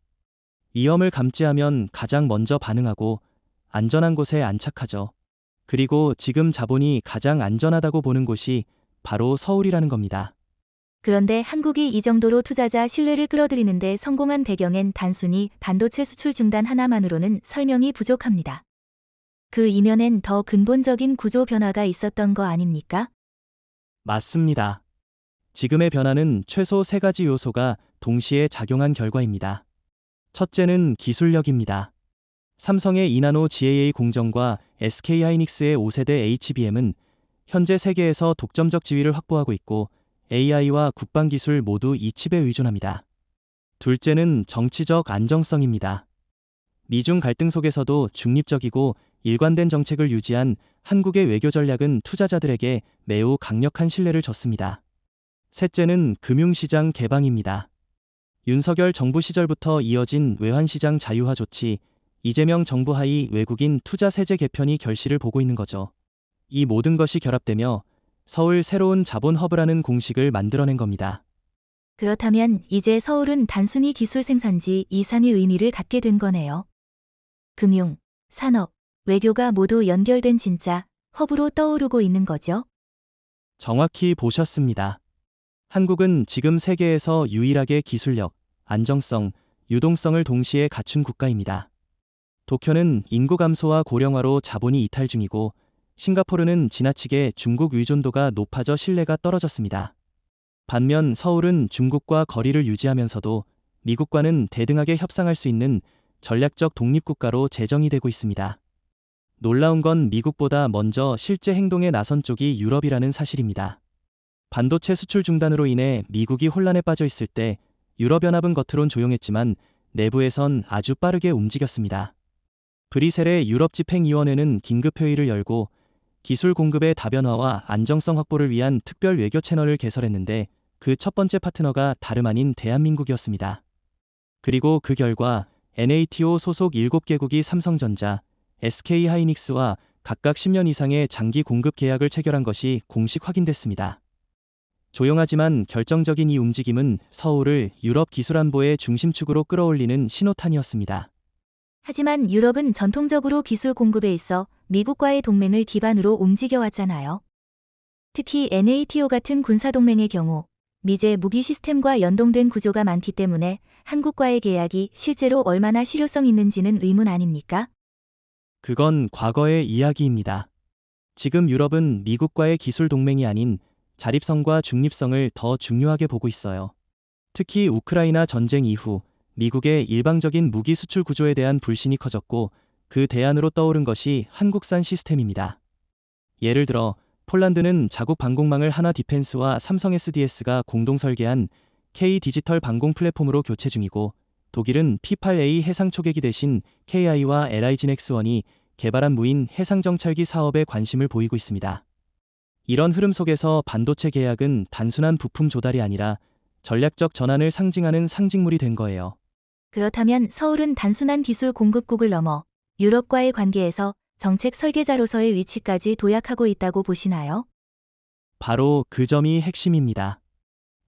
A: 위험을 감지하면 가장 먼저 반응하고 안전한 곳에 안착하죠. 그리고 지금 자본이 가장 안전하다고 보는 곳이 바로 서울이라는 겁니다.
B: 그런데 한국이 이 정도로 투자자 신뢰를 끌어들이는데 성공한 배경엔 단순히 반도체 수출 중단 하나만으로는 설명이 부족합니다. 그 이면엔 더 근본적인 구조 변화가 있었던 거 아닙니까?
A: 맞습니다. 지금의 변화는 최소 3가지 요소가 동시에 작용한 결과입니다. 첫째는 기술력입니다. 삼성의 2나노 GAA 공정과 SK하이닉스의 5세대 HBM은 현재 세계에서 독점적 지위를 확보하고 있고 AI와 국방기술 모두 이 칩에 의존합니다. 둘째는 정치적 안정성입니다. 미중 갈등 속에서도 중립적이고 일관된 정책을 유지한 한국의 외교 전략은 투자자들에게 매우 강력한 신뢰를 줬습니다. 셋째는 금융시장 개방입니다. 윤석열 정부 시절부터 이어진 외환시장 자유화 조치, 이재명 정부 하이 외국인 투자 세제 개편이 결실을 보고 있는 거죠. 이 모든 것이 결합되며 서울 새로운 자본 허브라는 공식을 만들어낸 겁니다.
B: 그렇다면 이제 서울은 단순히 기술 생산지 이상의 의미를 갖게 된 거네요. 금융, 산업, 외교가 모두 연결된 진짜 허브로 떠오르고 있는 거죠.
A: 정확히 보셨습니다. 한국은 지금 세계에서 유일하게 기술력, 안정성, 유동성을 동시에 갖춘 국가입니다. 도쿄는 인구 감소와 고령화로 자본이 이탈 중이고 싱가포르는 지나치게 중국 의존도가 높아져 신뢰가 떨어졌습니다. 반면 서울은 중국과 거리를 유지하면서도 미국과는 대등하게 협상할 수 있는 전략적 독립국가로 재정이 되고 있습니다. 놀라운 건 미국보다 먼저 실제 행동에 나선 쪽이 유럽이라는 사실입니다. 반도체 수출 중단으로 인해 미국이 혼란에 빠져 있을 때 유럽연합은 겉으론 조용했지만 내부에선 아주 빠르게 움직였습니다. 브뤼셀의 유럽집행위원회는 긴급회의를 열고 기술 공급의 다변화와 안정성 확보를 위한 특별 외교 채널을 개설했는데 그 첫 번째 파트너가 다름 아닌 대한민국이었습니다. 그리고 그 결과 NATO 소속 7개국이 삼성전자, SK하이닉스와 각각 10년 이상의 장기 공급 계약을 체결한 것이 공식 확인됐습니다. 조용하지만 결정적인 이 움직임은 서울을 유럽 기술안보의 중심축으로 끌어올리는 신호탄이었습니다.
B: 하지만 유럽은 전통적으로 기술 공급에 있어 미국과의 동맹을 기반으로 움직여왔잖아요. 특히 NATO 같은 군사동맹의 경우 미제 무기 시스템과 연동된 구조가 많기 때문에 한국과의 계약이 실제로 얼마나 실효성 있는지는 의문 아닙니까?
A: 그건 과거의 이야기입니다. 지금 유럽은 미국과의 기술 동맹이 아닌 자립성과 중립성을 더 중요하게 보고 있어요. 특히 우크라이나 전쟁 이후 미국의 일방적인 무기 수출 구조에 대한 불신이 커졌고 그 대안으로 떠오른 것이 한국산 시스템입니다. 예를 들어 폴란드는 자국 방공망을 하나 디펜스와 삼성 SDS가 공동 설계한 K 디지털 방공 플랫폼으로 교체 중이고 독일은 P8A 해상 초계기 대신 KI와 LIGN-X1이 개발한 무인 해상 정찰기 사업에 관심을 보이고 있습니다. 이런 흐름 속에서 반도체 계약은 단순한 부품 조달이 아니라 전략적 전환을 상징하는 상징물이 된 거예요.
B: 그렇다면 서울은 단순한 기술 공급국을 넘어 유럽과의 관계에서 정책 설계자로서의 위치까지 도약하고 있다고 보시나요?
A: 바로 그 점이 핵심입니다.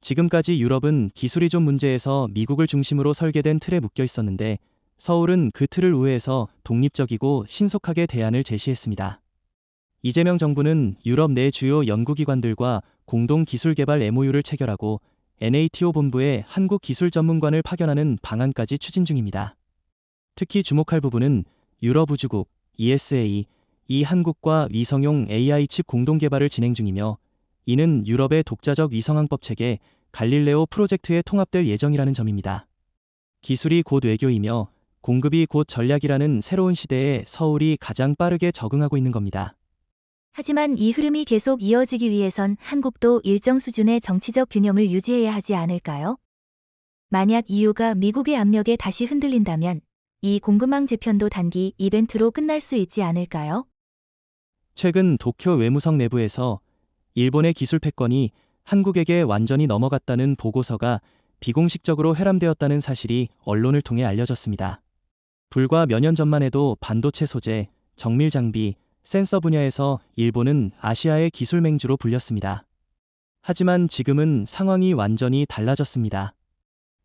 A: 지금까지 유럽은 기술이존 문제에서 미국을 중심으로 설계된 틀에 묶여 있었는데 서울은 그 틀을 우회해서 독립적이고 신속하게 대안을 제시했습니다. 이재명 정부는 유럽 내 주요 연구기관들과 공동 기술개발 MOU를 체결하고 NATO 본부에 한국 기술 전문관을 파견하는 방안까지 추진 중입니다. 특히 주목할 부분은 유럽 우주국 ESA, 이 한국과 위성용 AI 칩 공동 개발을 진행 중이며 이는 유럽의 독자적 위성항법 체계 갈릴레오 프로젝트에 통합될 예정이라는 점입니다. 기술이 곧 외교이며 공급이 곧 전략이라는 새로운 시대에 서울이 가장 빠르게 적응하고 있는 겁니다.
B: 하지만 이 흐름이 계속 이어지기 위해선 한국도 일정 수준의 정치적 균형을 유지해야 하지 않을까요? 만약 EU가 미국의 압력에 다시 흔들린다면 이 공급망 재편도 단기 이벤트로 끝날 수 있지 않을까요?
A: 최근 도쿄 외무성 내부에서 일본의 기술 패권이 한국에게 완전히 넘어갔다는 보고서가 비공식적으로 회람되었다는 사실이 언론을 통해 알려졌습니다. 불과 몇 년 전만 해도 반도체 소재, 정밀 장비, 센서 분야에서 일본은 아시아의 기술 맹주로 불렸습니다. 하지만 지금은 상황이 완전히 달라졌습니다.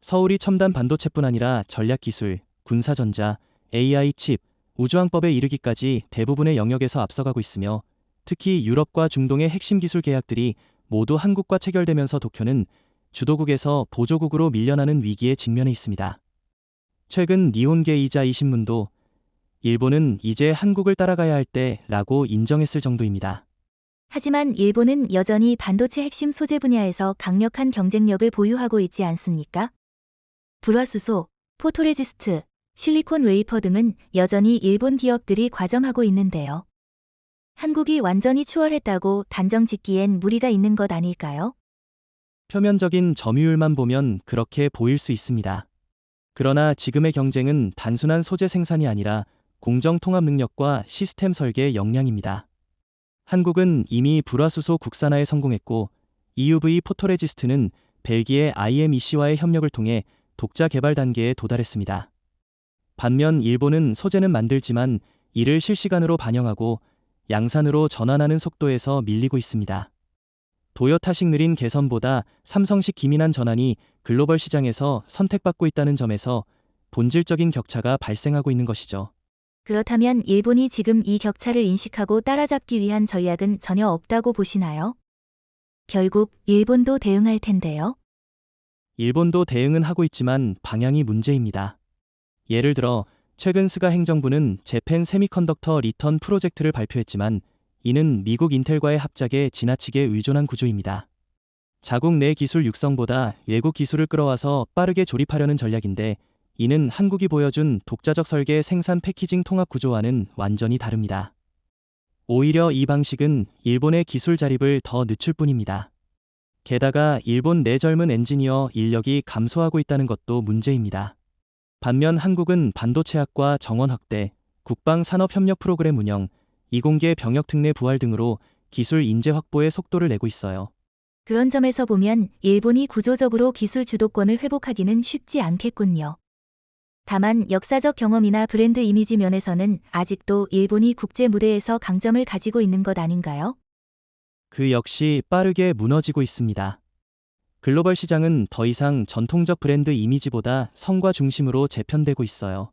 A: 서울이 첨단 반도체뿐 아니라 전략기술, 군사전자, AI 칩, 우주항법에 이르기까지 대부분의 영역에서 앞서가고 있으며 특히 유럽과 중동의 핵심 기술 계약들이 모두 한국과 체결되면서 도쿄는 주도국에서 보조국으로 밀려나는 위기에 직면해 있습니다. 최근 니혼게이자 이 신문도 일본은 이제 한국을 따라가야 할 때라고 인정했을 정도입니다.
B: 하지만 일본은 여전히 반도체 핵심 소재 분야에서 강력한 경쟁력을 보유하고 있지 않습니까? 불화수소, 포토레지스트, 실리콘 웨이퍼 등은 여전히 일본 기업들이 과점하고 있는데요. 한국이 완전히 추월했다고 단정 짓기엔 무리가 있는 것 아닐까요?
A: 표면적인 점유율만 보면 그렇게 보일 수 있습니다. 그러나 지금의 경쟁은 단순한 소재 생산이 아니라 공정 통합 능력과 시스템 설계 역량입니다. 한국은 이미 불화수소 국산화에 성공했고 EUV 포토레지스트는 벨기에 IMEC와의 협력을 통해 독자 개발 단계에 도달했습니다. 반면 일본은 소재는 만들지만 이를 실시간으로 반영하고 양산으로 전환하는 속도에서 밀리고 있습니다. 도요타식 느린 개선보다 삼성식 기민한 전환이 글로벌 시장에서 선택받고 있다는 점에서 본질적인 격차가 발생하고 있는 것이죠.
B: 그렇다면 일본이 지금 이 격차를 인식하고 따라잡기 위한 전략은 전혀 없다고 보시나요? 결국 일본도 대응할 텐데요.
A: 일본도 대응은 하고 있지만 방향이 문제입니다. 예를 들어 최근 스가 행정부는 재팬 세미컨덕터 리턴 프로젝트를 발표했지만 이는 미국 인텔과의 합작에 지나치게 의존한 구조입니다. 자국 내 기술 육성보다 외국 기술을 끌어와서 빠르게 조립하려는 전략인데 이는 한국이 보여준 독자적 설계 생산 패키징 통합 구조와는 완전히 다릅니다. 오히려 이 방식은 일본의 기술 자립을 더 늦출 뿐입니다. 게다가 일본 내 젊은 엔지니어 인력이 감소하고 있다는 것도 문제입니다. 반면 한국은 반도체학과 정원 확대, 국방산업협력 프로그램 운영, 이공계 병역 특례 부활 등으로 기술 인재 확보에 속도를 내고 있어요.
B: 그런 점에서 보면 일본이 구조적으로 기술 주도권을 회복하기는 쉽지 않겠군요. 다만 역사적 경험이나 브랜드 이미지 면에서는 아직도 일본이 국제 무대에서 강점을 가지고 있는 것 아닌가요?
A: 그 역시 빠르게 무너지고 있습니다. 글로벌 시장은 더 이상 전통적 브랜드 이미지보다 성과 중심으로 재편되고 있어요.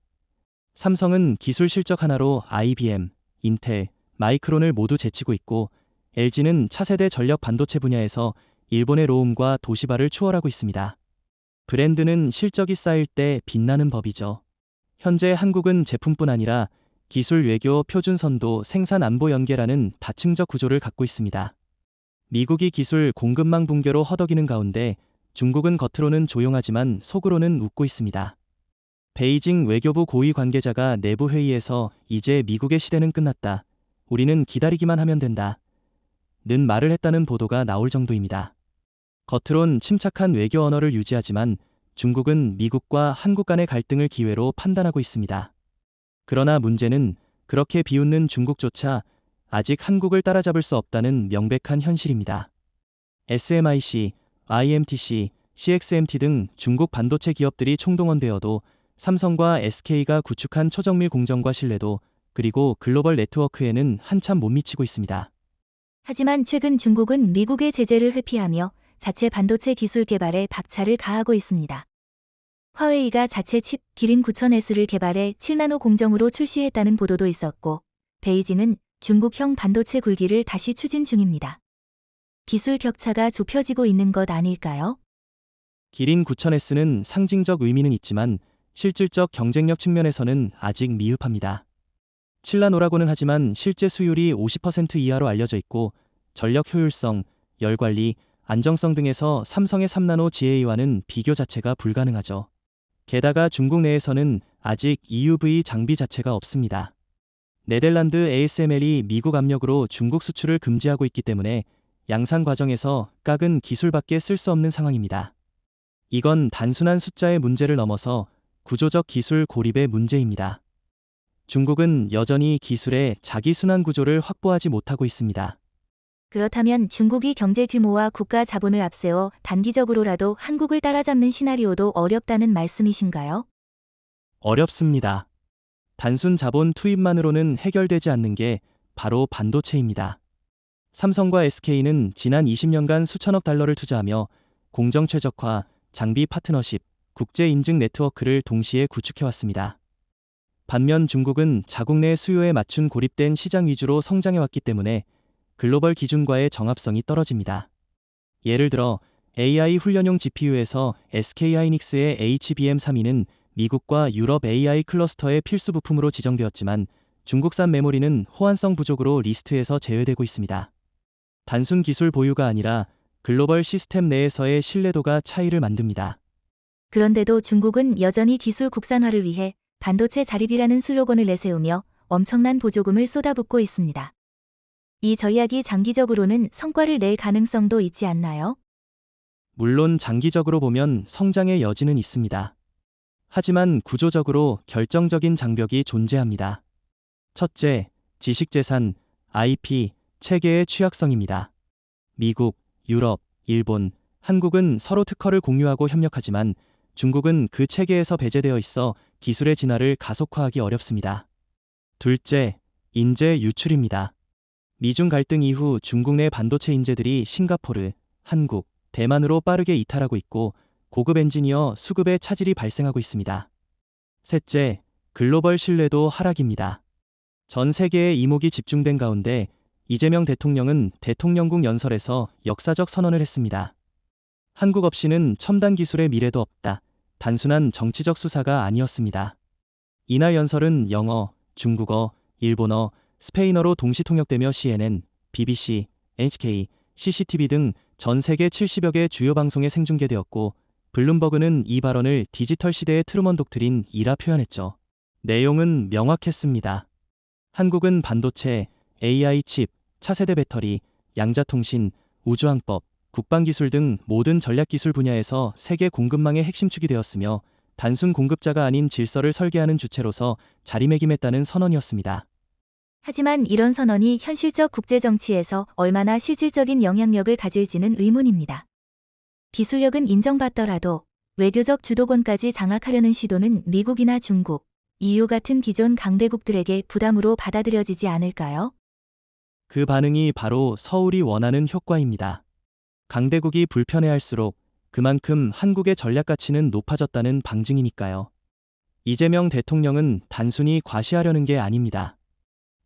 A: 삼성은 기술 실적 하나로 IBM, 인텔, 마이크론을 모두 제치고 있고 LG는 차세대 전력 반도체 분야에서 일본의 로움과 도시바를 추월하고 있습니다. 브랜드는 실적이 쌓일 때 빛나는 법이죠. 현재 한국은 제품뿐 아니라 기술 외교 표준 선도 생산 안보 연계라는 다층적 구조를 갖고 있습니다. 미국이 기술 공급망 붕괴로 허덕이는 가운데 중국은 겉으로는 조용하지만 속으로는 웃고 있습니다. 베이징 외교부 고위 관계자가 내부 회의에서 이제 미국의 시대는 끝났다. 우리는 기다리기만 하면 된다. 는 말을 했다는 보도가 나올 정도입니다. 겉으론 침착한 외교 언어를 유지하지만 중국은 미국과 한국 간의 갈등을 기회로 판단하고 있습니다. 그러나 문제는 그렇게 비웃는 중국조차 아직 한국을 따라잡을 수 없다는 명백한 현실입니다. SMIC, IMTC, CXMT 등 중국 반도체 기업들이 총동원되어도 삼성과 SK가 구축한 초정밀 공정과 신뢰도 그리고 글로벌 네트워크에는 한참 못 미치고 있습니다.
B: 하지만 최근 중국은 미국의 제재를 회피하며 자체 반도체 기술 개발에 박차를 가하고 있습니다. 화웨이가 자체 칩 기린 9000S를 개발해 7나노 공정으로 출시했다는 보도도 있었고, 베이징은 중국형 반도체 굴기를 다시 추진 중입니다. 기술 격차가 좁혀지고 있는 것 아닐까요?
A: 기린 9000S는 상징적 의미는 있지만 실질적 경쟁력 측면에서는 아직 미흡합니다. 7나노라고는 하지만 실제 수율이 50% 이하로 알려져 있고 전력 효율성, 열 관리, 안정성 등에서 삼성의 3나노 GA와는 비교 자체가 불가능하죠. 게다가 중국 내에서는 아직 EUV 장비 자체가 없습니다. 네덜란드 ASML이 미국 압력으로 중국 수출을 금지하고 있기 때문에 양산 과정에서 깎은 기술밖에 쓸 수 없는 상황입니다. 이건 단순한 숫자의 문제를 넘어서 구조적 기술 고립의 문제입니다. 중국은 여전히 기술의 자기 순환 구조를 확보하지 못하고 있습니다.
B: 그렇다면 중국이 경제 규모와 국가 자본을 앞세워 단기적으로라도 한국을 따라잡는 시나리오도 어렵다는 말씀이신가요?
A: 어렵습니다. 단순 자본 투입만으로는 해결되지 않는 게 바로 반도체입니다. 삼성과 SK는 지난 20년간 수천억 달러를 투자하며 공정 최적화, 장비 파트너십, 국제 인증 네트워크를 동시에 구축해왔습니다. 반면 중국은 자국 내 수요에 맞춘 고립된 시장 위주로 성장해왔기 때문에 글로벌 기준과의 정합성이 떨어집니다. 예를 들어 AI 훈련용 GPU에서 SK하이닉스의 HBM32는 미국과 유럽 AI 클러스터의 필수 부품으로 지정되었지만 중국산 메모리는 호환성 부족으로 리스트에서 제외되고 있습니다. 단순 기술 보유가 아니라 글로벌 시스템 내에서의 신뢰도가 차이를 만듭니다.
B: 그런데도 중국은 여전히 기술 국산화를 위해 반도체 자립이라는 슬로건을 내세우며 엄청난 보조금을 쏟아붓고 있습니다. 이 전략이 장기적으로는 성과를 낼 가능성도 있지 않나요?
A: 물론 장기적으로 보면 성장의 여지는 있습니다. 하지만 구조적으로 결정적인 장벽이 존재합니다. 첫째, 지식재산, IP, 체계의 취약성입니다. 미국, 유럽, 일본, 한국은 서로 특허를 공유하고 협력하지만 중국은 그 체계에서 배제되어 있어 기술의 진화를 가속화하기 어렵습니다. 둘째, 인재 유출입니다. 미중 갈등 이후 중국 내 반도체 인재들이 싱가포르, 한국, 대만으로 빠르게 이탈하고 있고 고급 엔지니어 수급의 차질이 발생하고 있습니다. 셋째, 글로벌 신뢰도 하락입니다. 전 세계의 이목이 집중된 가운데 이재명 대통령은 대통령궁 연설에서 역사적 선언을 했습니다. 한국 없이는 첨단 기술의 미래도 없다. 단순한 정치적 수사가 아니었습니다. 이날 연설은 영어, 중국어, 일본어, 스페인어로 동시 통역되며 CNN, BBC, NHK, CCTV 등 전 세계 70여 개 주요 방송에 생중계되었고 블룸버그는 이 발언을 디지털 시대의 트루먼 독트린이라 표현했죠. 내용은 명확했습니다. 한국은 반도체, AI 칩, 차세대 배터리, 양자통신, 우주항법, 국방기술 등 모든 전략기술 분야에서 세계 공급망의 핵심축이 되었으며 단순 공급자가 아닌 질서를 설계하는 주체로서 자리매김했다는 선언이었습니다.
B: 하지만 이런 선언이 현실적 국제정치에서 얼마나 실질적인 영향력을 가질지는 의문입니다. 기술력은 인정받더라도 외교적 주도권까지 장악하려는 시도는 미국이나 중국, EU 같은 기존 강대국들에게 부담으로 받아들여지지 않을까요?
A: 그 반응이 바로 서울이 원하는 효과입니다. 강대국이 불편해할수록 그만큼 한국의 전략 가치는 높아졌다는 방증이니까요. 이재명 대통령은 단순히 과시하려는 게 아닙니다.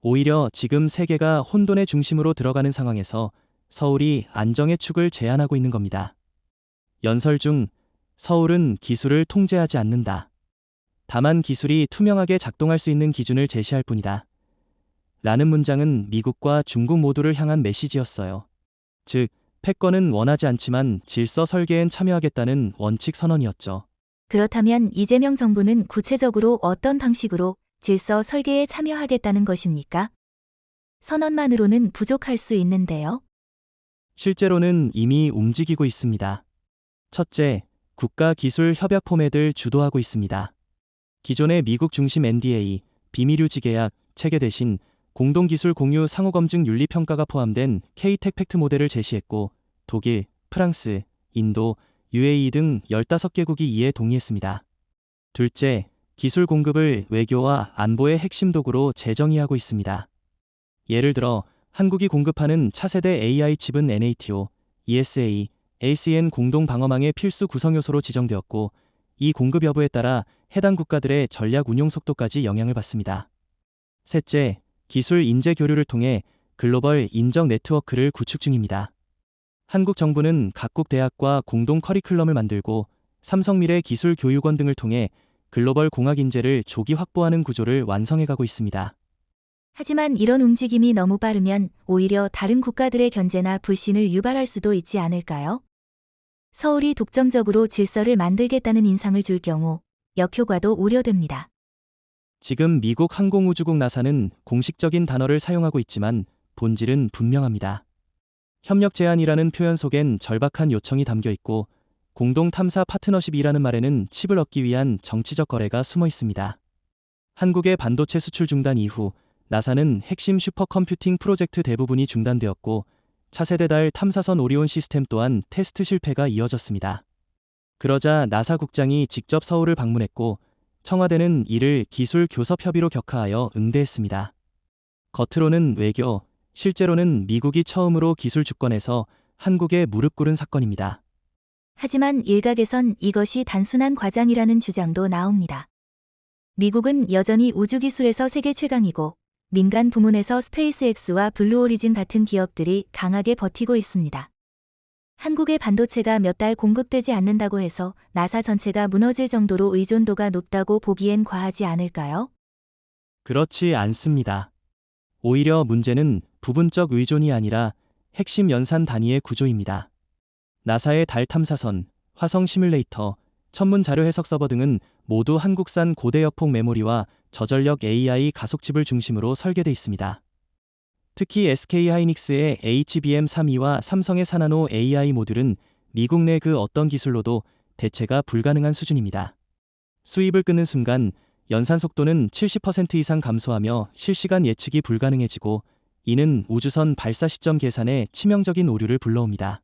A: 오히려 지금 세계가 혼돈의 중심으로 들어가는 상황에서 서울이 안정의 축을 제안하고 있는 겁니다. 연설 중 서울은 기술을 통제하지 않는다. 다만 기술이 투명하게 작동할 수 있는 기준을 제시할 뿐이다. 라는 문장은 미국과 중국 모두를 향한 메시지였어요. 즉, 패권은 원하지 않지만 질서 설계엔 참여하겠다는 원칙 선언이었죠.
B: 그렇다면 이재명 정부는 구체적으로 어떤 방식으로 질서 설계에 참여하겠다는 것입니까? 선언만으로는 부족할 수 있는데요.
A: 실제로는 이미 움직이고 있습니다. 첫째, 국가기술협약 포맷을 주도하고 있습니다. 기존의 미국 중심 NDA, 비밀유지 계약, 체계 대신 공동기술 공유 상호검증 윤리평가가 포함된 K-TEC 팩트 모델을 제시했고 독일, 프랑스, 인도, UAE 등 15개국이 이에 동의했습니다. 둘째, 기술 공급을 외교와 안보의 핵심 도구로 재정의하고 있습니다. 예를 들어 한국이 공급하는 차세대 AI 칩은 NATO, ESA, ASEAN 공동 방어망의 필수 구성 요소로 지정되었고 이 공급 여부에 따라 해당 국가들의 전략 운용 속도까지 영향을 받습니다. 셋째, 기술 인재 교류를 통해 글로벌 인정 네트워크를 구축 중입니다. 한국 정부는 각국 대학과 공동 커리큘럼을 만들고 삼성미래 기술교육원 등을 통해 글로벌 공학 인재를 조기 확보하는 구조를 완성해가고 있습니다.
B: 하지만 이런 움직임이 너무 빠르면 오히려 다른 국가들의 견제나 불신을 유발할 수도 있지 않을까요? 서울이 독점적으로 질서를 만들겠다는 인상을 줄 경우 역효과도 우려됩니다.
A: 지금 미국 항공우주국 나사는 공식적인 단어를 사용하고 있지만 본질은 분명합니다. 협력 제안이라는 표현 속엔 절박한 요청이 담겨 있고 공동 탐사 파트너십이라는 말에는 칩을 얻기 위한 정치적 거래가 숨어 있습니다. 한국의 반도체 수출 중단 이후 나사는 핵심 슈퍼컴퓨팅 프로젝트 대부분이 중단되었고 차세대 달 탐사선 오리온 시스템 또한 테스트 실패가 이어졌습니다. 그러자 나사 국장이 직접 서울을 방문했고 청와대는 이를 기술 교섭 협의로 격하하여 응대했습니다. 겉으로는 외교, 실제로는 미국이 처음으로 기술 주권에서 한국에 무릎 꿇은 사건입니다.
B: 하지만 일각에선 이것이 단순한 과장이라는 주장도 나옵니다. 미국은 여전히 우주기술에서 세계 최강이고 민간 부문에서 스페이스X와 블루오리진 같은 기업들이 강하게 버티고 있습니다. 한국의 반도체가 몇 달 공급되지 않는다고 해서 나사 전체가 무너질 정도로 의존도가 높다고 보기엔 과하지 않을까요?
A: 그렇지 않습니다. 오히려 문제는 부분적 의존이 아니라 핵심 연산 단위의 구조입니다. 나사의 달 탐사선, 화성 시뮬레이터, 천문 자료 해석 서버 등은 모두 한국산 고대 여폭 메모리와 저전력 AI 가속칩을 중심으로 설계돼 있습니다. 특히 SK하이닉스의 HBM32와 삼성의 사나노 AI 모듈은 미국 내 그 어떤 기술로도 대체가 불가능한 수준입니다. 수입을 끊는 순간 연산 속도는 70% 이상 감소하며 실시간 예측이 불가능해지고, 이는 우주선 발사 시점 계산에 치명적인 오류를 불러옵니다.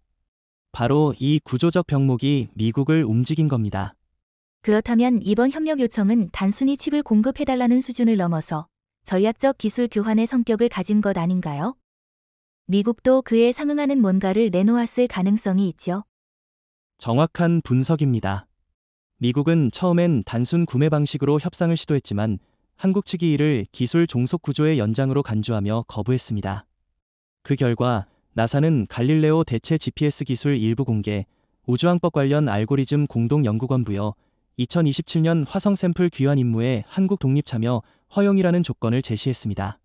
A: 바로 이 구조적 병목이 미국을 움직인 겁니다.
B: 그렇다면 이번 협력 요청은 단순히 칩을 공급해달라는 수준을 넘어서 전략적 기술 교환의 성격을 가진 것 아닌가요? 미국도 그에 상응하는 뭔가를 내놓았을 가능성이 있죠.
A: 정확한 분석입니다. 미국은 처음엔 단순 구매 방식으로 협상을 시도했지만 한국 측이 이를 기술 종속 구조의 연장으로 간주하며 거부했습니다. 그 결과 나사는 갈릴레오 대체 GPS 기술 일부 공개, 우주항법 관련 알고리즘 공동 연구권 부여, 2027년 화성 샘플 귀환 임무에 한국 독립 참여 허용이라는 조건을 제시했습니다.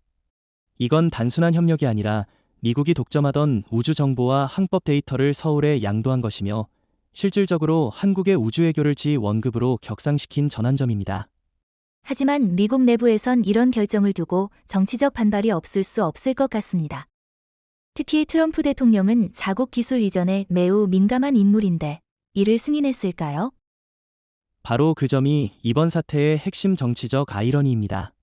A: 이건 단순한 협력이 아니라 미국이 독점하던 우주 정보와 항법 데이터를 서울에 양도한 것이며, 실질적으로 한국의 우주외교를 지1급으로 격상시킨 전환점입니다.
B: 하지만 미국 내부에선 이런 결정을 두고 정치적 반발이 없을 수 없을 것 같습니다. 특히 트럼프 대통령은 자국 기술 이전에 매우 민감한 인물인데 이를 승인했을까요?
A: 바로 그 점이 이번 사태의 핵심 정치적 아이러니입니다.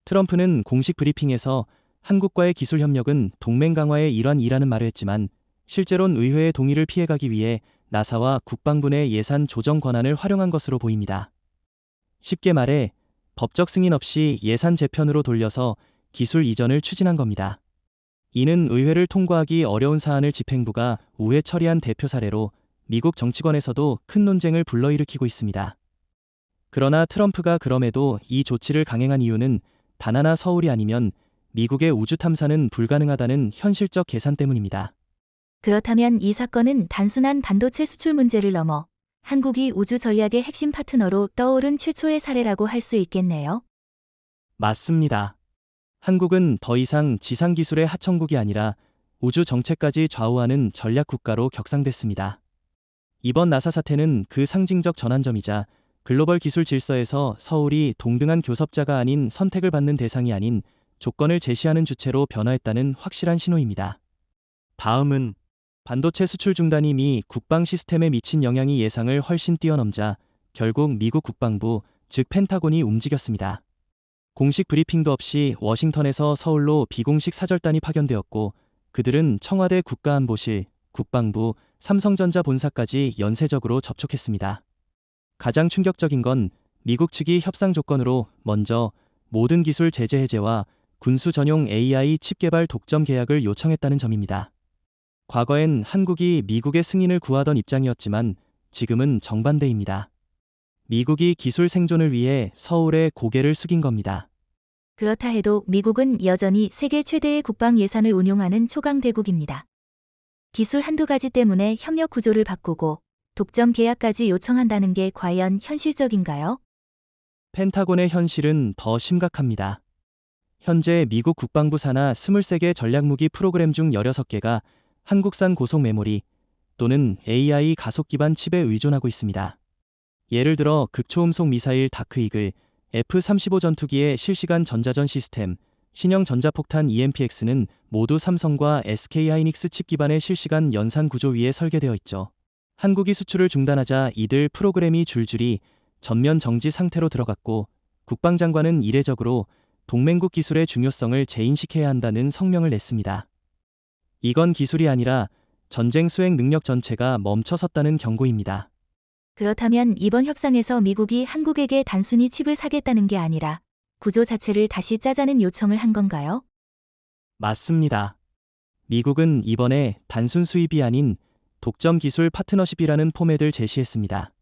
A: 트럼프는 공식 브리핑에서 한국과의 기술 협력은 동맹 강화의 일환이라는 말을 했지만, 실제론 의회의 동의를 피해가기 위해 나사와 국방부 내 예산 조정 권한을 활용한 것으로 보입니다. 쉽게 말해 법적 승인 없이 예산 재편으로 돌려서 기술 이전을 추진한 겁니다. 이는 의회를 통과하기 어려운 사안을 집행부가 우회 처리한 대표 사례로 미국 정치권에서도 큰 논쟁을 불러일으키고 있습니다. 그러나 트럼프가 그럼에도 이 조치를 강행한 이유는 단 하나, 서울이 아니면 미국의 우주 탐사는 불가능하다는 현실적 계산 때문입니다.
B: 그렇다면 이 사건은 단순한 반도체 수출 문제를 넘어 한국이 우주 전략의 핵심 파트너로 떠오른 최초의 사례라고 할 수 있겠네요.
A: 맞습니다. 한국은 더 이상 지상 기술의 하청국이 아니라 우주 정책까지 좌우하는 전략 국가로 격상됐습니다. 이번 나사 사태는 그 상징적 전환점이자 글로벌 기술 질서에서 서울이 동등한 교섭자가 아닌 선택을 받는 대상이 아닌 조건을 제시하는 주체로 변화했다는 확실한 신호입니다. 다음은 반도체 수출 중단이 미 국방 시스템에 미친 영향이 예상을 훨씬 뛰어넘자 결국 미국 국방부, 즉 펜타곤이 움직였습니다. 공식 브리핑도 없이 워싱턴에서 서울로 비공식 사절단이 파견되었고, 그들은 청와대 국가안보실, 국방부, 삼성전자 본사까지 연쇄적으로 접촉했습니다. 가장 충격적인 건 미국 측이 협상 조건으로 먼저 모든 기술 제재 해제와 군수 전용 AI 칩 개발 독점 계약을 요청했다는 점입니다. 과거엔 한국이 미국의 승인을 구하던 입장이었지만 지금은 정반대입니다. 미국이 기술 생존을 위해 서울에 고개를 숙인 겁니다.
B: 그렇다 해도 미국은 여전히 세계 최대의 국방 예산을 운용하는 초강대국입니다. 기술 한두 가지 때문에 협력 구조를 바꾸고 독점 계약까지 요청한다는 게 과연 현실적인가요?
A: 펜타곤의 현실은 더 심각합니다. 현재 미국 국방부 산하 23개 전략무기 프로그램 중 16개가 한국산 고속 메모리 또는 AI 가속 기반 칩에 의존하고 있습니다. 예를 들어 극초음속 미사일 다크이글, F-35 전투기의 실시간 전자전 시스템, 신형 전자폭탄 EMPX는 모두 삼성과 SK하이닉스 칩 기반의 실시간 연산 구조 위에 설계되어 있죠. 한국이 수출을 중단하자 이들 프로그램이 줄줄이 전면 정지 상태로 들어갔고, 국방장관은 이례적으로 동맹국 기술의 중요성을 재인식해야 한다는 성명을 냈습니다. 이건 기술이 아니라 전쟁 수행 능력 전체가 멈춰섰다는 경고입니다.
B: 그렇다면 이번 협상에서 미국이 한국에게 단순히 칩을 사겠다는 게 아니라 구조 자체를 다시 짜자는 요청을 한 건가요?
A: 맞습니다. 미국은 이번에 단순 수입이 아닌 독점 기술 파트너십이라는 포맷을 제시했습니다.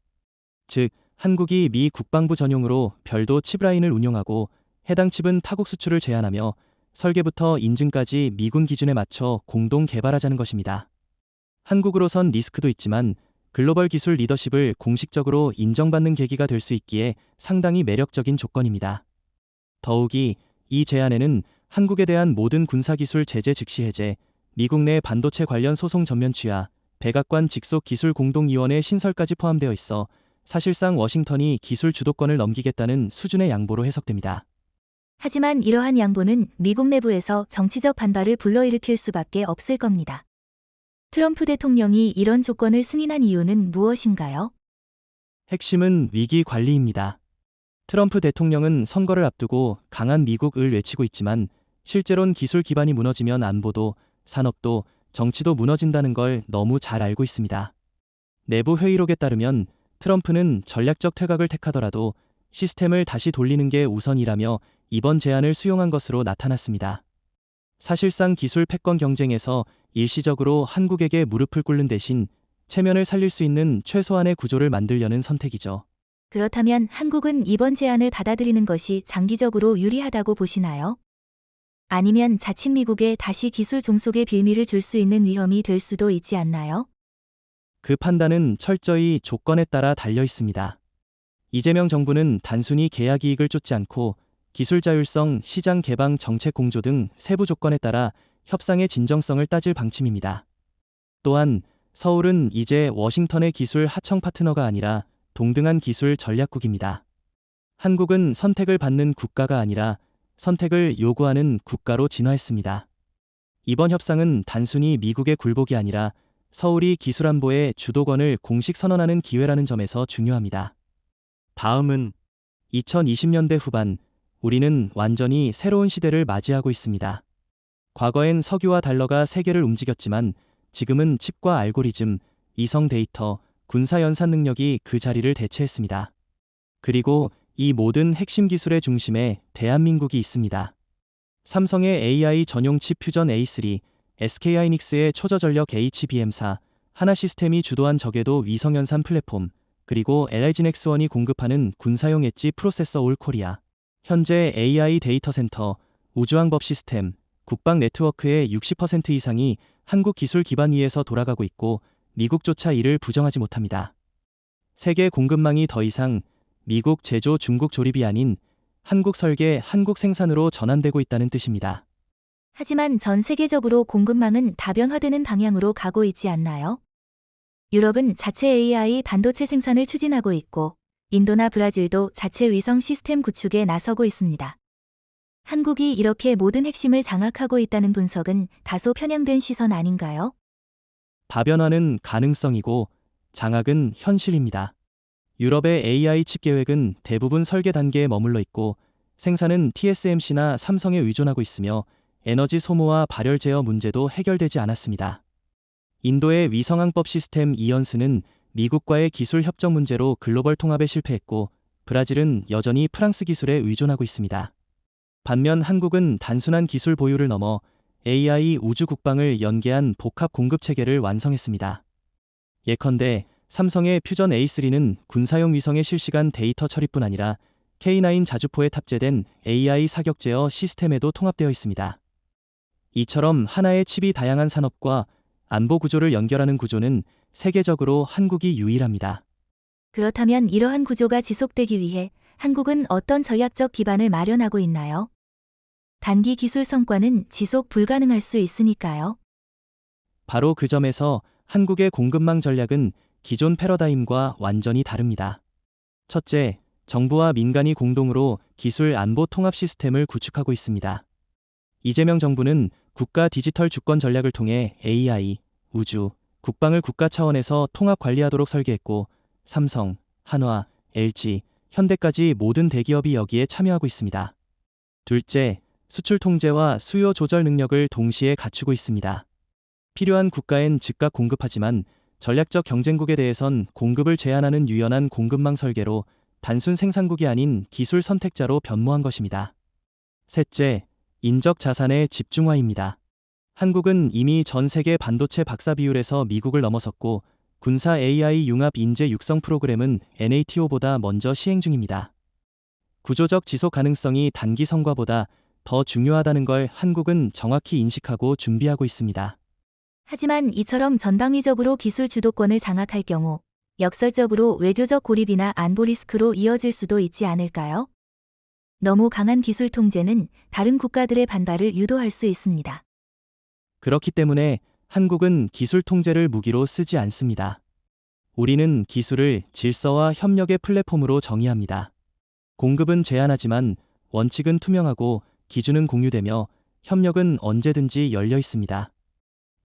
A: 즉, 한국이 미 국방부 전용으로 별도 칩라인을 운용하고 해당 칩은 타국 수출을 제한하며 설계부터 인증까지 미군 기준에 맞춰 공동 개발하자는 것입니다. 한국으로선 리스크도 있지만 글로벌 기술 리더십을 공식적으로 인정받는 계기가 될 수 있기에 상당히 매력적인 조건입니다. 더욱이 이 제안에는 한국에 대한 모든 군사기술 제재 즉시 해제, 미국 내 반도체 관련 소송 전면 취하, 백악관 직속 기술공동위원회 신설까지 포함되어 있어 사실상 워싱턴이 기술 주도권을 넘기겠다는 수준의 양보로 해석됩니다.
B: 하지만 이러한 양보는 미국 내부에서 정치적 반발을 불러일으킬 수밖에 없을 겁니다. 트럼프 대통령이 이런 조건을 승인한 이유는 무엇인가요?
A: 핵심은 위기 관리입니다. 트럼프 대통령은 선거를 앞두고 강한 미국을 외치고 있지만 실제론 기술 기반이 무너지면 안보도, 산업도, 정치도 무너진다는 걸 너무 잘 알고 있습니다. 내부 회의록에 따르면 트럼프는 전략적 퇴각을 택하더라도 시스템을 다시 돌리는 게 우선이라며 이번 제안을 수용한 것으로 나타났습니다. 사실상 기술 패권 경쟁에서 일시적으로 한국에게 무릎을 꿇는 대신 체면을 살릴 수 있는 최소한의 구조를 만들려는 선택이죠.
B: 그렇다면 한국은 이번 제안을 받아들이는 것이 장기적으로 유리하다고 보시나요? 아니면 자칫 미국에 다시 기술 종속의 빌미를 줄 수 있는 위험이 될 수도 있지 않나요?
A: 그 판단은 철저히 조건에 따라 달려 있습니다. 이재명 정부는 단순히 계약 이익을 쫓지 않고 기술 자율성, 시장 개방, 정책 공조 등 세부 조건에 따라 협상의 진정성을 따질 방침입니다. 또한 서울은 이제 워싱턴의 기술 하청 파트너가 아니라 동등한 기술 전략국입니다. 한국은 선택을 받는 국가가 아니라 선택을 요구하는 국가로 진화했습니다. 이번 협상은 단순히 미국의 굴복이 아니라 서울이 기술안보의 주도권을 공식 선언하는 기회라는 점에서 중요합니다. 다음은 2020년대 후반, 우리는 완전히 새로운 시대를 맞이하고 있습니다. 과거엔 석유와 달러가 세계를 움직였지만 지금은 칩과 알고리즘, 이성 데이터, 군사 연산 능력이 그 자리를 대체했습니다. 그리고 이 모든 핵심 기술의 중심에 대한민국이 있습니다. 삼성의 AI 전용 칩 퓨전 A3, SK하이닉스의 초저전력 HBM4, 하나시스템이 주도한 저궤도 위성 연산 플랫폼, 그리고 LI진엑스원이 공급하는 군사용 엣지 프로세서 올 코리아. 현재 AI 데이터 센터, 우주항법 시스템, 국방 네트워크의 60% 이상이 한국 기술 기반 위에서 돌아가고 있고 미국조차 이를 부정하지 못합니다. 세계 공급망이 더 이상 미국 제조 중국 조립이 아닌 한국 설계, 한국 생산으로 전환되고 있다는 뜻입니다.
B: 하지만 전 세계적으로 공급망은 다변화되는 방향으로 가고 있지 않나요? 유럽은 자체 AI 반도체 생산을 추진하고 있고 인도나 브라질도 자체 위성 시스템 구축에 나서고 있습니다. 한국이 이렇게 모든 핵심을 장악하고 있다는 분석은 다소 편향된 시선 아닌가요?
A: 다변화는 가능성이고 장악은 현실입니다. 유럽의 AI 칩 계획은 대부분 설계 단계에 머물러 있고 생산은 TSMC나 삼성에 의존하고 있으며 에너지 소모와 발열 제어 문제도 해결되지 않았습니다. 인도의 위성항법 시스템 이언스는 미국과의 기술 협정 문제로 글로벌 통합에 실패했고 브라질은 여전히 프랑스 기술에 의존하고 있습니다. 반면 한국은 단순한 기술 보유를 넘어 AI 우주 국방을 연계한 복합 공급 체계를 완성했습니다. 예컨대 삼성의 퓨전 A3는 군사용 위성의 실시간 데이터 처리뿐 아니라 K9 자주포에 탑재된 AI 사격 제어 시스템에도 통합되어 있습니다. 이처럼 하나의 칩이 다양한 산업과 안보 구조를 연결하는 구조는 세계적으로 한국이 유일합니다.
B: 그렇다면 이러한 구조가 지속되기 위해 한국은 어떤 전략적 기반을 마련하고 있나요? 단기 기술 성과는 지속 불가능할 수 있으니까요.
A: 바로 그 점에서 한국의 공급망 전략은 기존 패러다임과 완전히 다릅니다. 첫째, 정부와 민간이 공동으로 기술 안보 통합 시스템을 구축하고 있습니다. 이재명 정부는 국가 디지털 주권 전략을 통해 AI, 우주, 국방을 국가 차원에서 통합 관리하도록 설계했고 삼성, 한화, LG, 현대까지 모든 대기업이 여기에 참여하고 있습니다. 둘째, 수출 통제와 수요 조절 능력을 동시에 갖추고 있습니다. 필요한 국가엔 즉각 공급하지만 전략적 경쟁국에 대해선 공급을 제한하는 유연한 공급망 설계로 단순 생산국이 아닌 기술 선택자로 변모한 것입니다. 셋째, 인적 자산의 집중화입니다. 한국은 이미 전 세계 반도체 박사 비율에서 미국을 넘어섰고 군사 AI 융합 인재 육성 프로그램은 NATO보다 먼저 시행 중입니다. 구조적 지속 가능성이 단기 성과보다 더 중요하다는 걸 한국은 정확히 인식하고 준비하고 있습니다.
B: 하지만 이처럼 전방위적으로 기술 주도권을 장악할 경우 역설적으로 외교적 고립이나 안보 리스크로 이어질 수도 있지 않을까요? 너무 강한 기술 통제는 다른 국가들의 반발을 유도할 수 있습니다.
A: 그렇기 때문에 한국은 기술 통제를 무기로 쓰지 않습니다. 우리는 기술을 질서와 협력의 플랫폼으로 정의합니다. 공급은 제한하지만 원칙은 투명하고 기준은 공유되며 협력은 언제든지 열려 있습니다.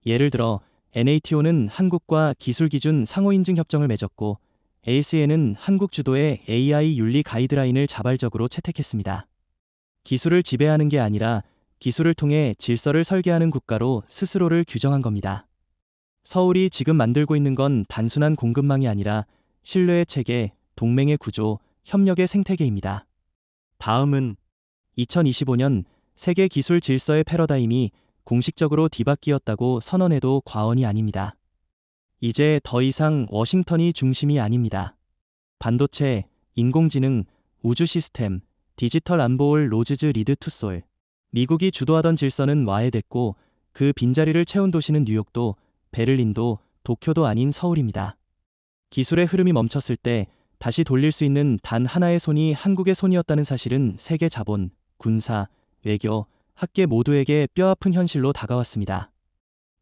A: 예를 들어 NATO는 한국과 기술 기준 상호 인증 협정을 맺었고 ASE는 한국 주도의 AI 윤리 가이드라인을 자발적으로 채택했습니다. 기술을 지배하는 게 아니라 기술을 통해 질서를 설계하는 국가로 스스로를 규정한 겁니다. 서울이 지금 만들고 있는 건 단순한 공급망이 아니라 신뢰의 체계, 동맹의 구조, 협력의 생태계입니다. 다음은 2025년 세계 기술 질서의 패러다임이 공식적으로 뒤바뀌었다고 선언해도 과언이 아닙니다. 이제 더 이상 워싱턴이 중심이 아닙니다. 반도체, 인공지능, 우주 시스템, 디지털 안보올 로즈즈 리드 투솔. 미국이 주도하던 질서는 와해됐고 그 빈자리를 채운 도시는 뉴욕도, 베를린도, 도쿄도 아닌 서울입니다. 기술의 흐름이 멈췄을 때 다시 돌릴 수 있는 단 하나의 손이 한국의 손이었다는 사실은 세계 자본, 군사, 외교, 학계 모두에게 뼈아픈 현실로 다가왔습니다.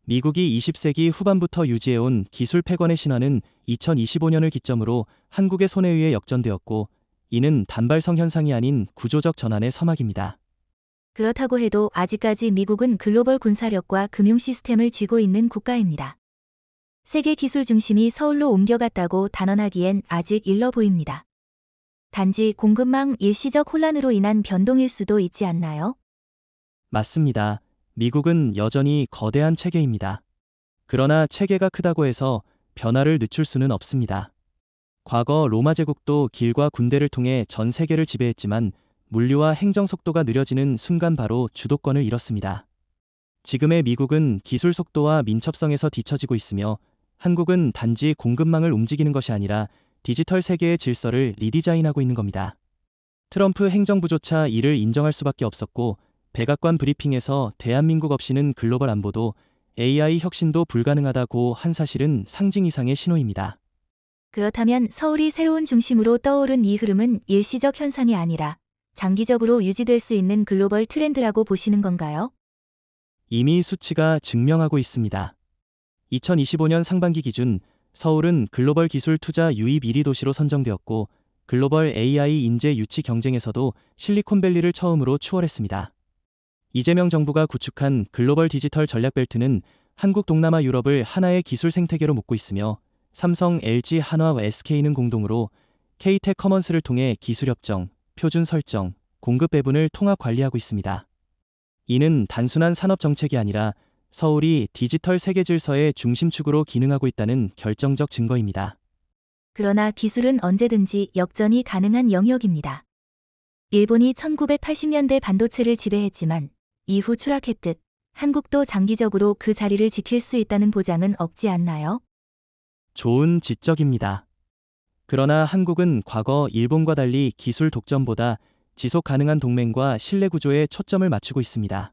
A: 미국이 20세기 후반부터 유지해온 기술 패권의 신화는 2025년을 기점으로 한국의 손에 의해 역전되었고, 이는 단발성 현상이 아닌 구조적 전환의 서막입니다.
B: 그렇다고 해도 아직까지 미국은 글로벌 군사력과 금융 시스템을 쥐고 있는 국가입니다. 세계 기술 중심이 서울로 옮겨갔다고 단언하기엔 아직 일러 보입니다. 단지 공급망 일시적 혼란으로 인한 변동일 수도 있지 않나요?
A: 맞습니다. 미국은 여전히 거대한 체계입니다. 그러나 체계가 크다고 해서 변화를 늦출 수는 없습니다. 과거 로마 제국도 길과 군대를 통해 전 세계를 지배했지만 물류와 행정 속도가 느려지는 순간 바로 주도권을 잃었습니다. 지금의 미국은 기술 속도와 민첩성에서 뒤처지고 있으며 한국은 단지 공급망을 움직이는 것이 아니라 디지털 세계의 질서를 리디자인하고 있는 겁니다. 트럼프 행정부조차 이를 인정할 수밖에 없었고 백악관 브리핑에서 대한민국 없이는 글로벌 안보도 AI 혁신도 불가능하다고 한 사실은 상징 이상의 신호입니다.
B: 그렇다면 서울이 새로운 중심으로 떠오른 이 흐름은 일시적 현상이 아니라 장기적으로 유지될 수 있는 글로벌 트렌드라고 보시는 건가요?
A: 이미 수치가 증명하고 있습니다. 2025년 상반기 기준 서울은 글로벌 기술 투자 유입 1위 도시로 선정되었고 글로벌 AI 인재 유치 경쟁에서도 실리콘밸리를 처음으로 추월했습니다. 이재명 정부가 구축한 글로벌 디지털 전략벨트는 한국 동남아 유럽을 하나의 기술 생태계로 묶고 있으며 삼성, LG, 한화, SK는 공동으로 K-텍 커먼스를 통해 기술 협정, 표준 설정, 공급 배분을 통합 관리하고 있습니다. 이는 단순한 산업 정책이 아니라 서울이 디지털 세계 질서의 중심축으로 기능하고 있다는 결정적 증거입니다.
B: 그러나 기술은 언제든지 역전이 가능한 영역입니다. 일본이 1980년대 반도체를 지배했지만 이후 추락했듯 한국도 장기적으로 그 자리를 지킬 수 있다는 보장은 없지 않나요?
A: 좋은 지적입니다. 그러나 한국은 과거 일본과 달리 기술 독점보다 지속 가능한 동맹과 신뢰 구조에 초점을 맞추고 있습니다.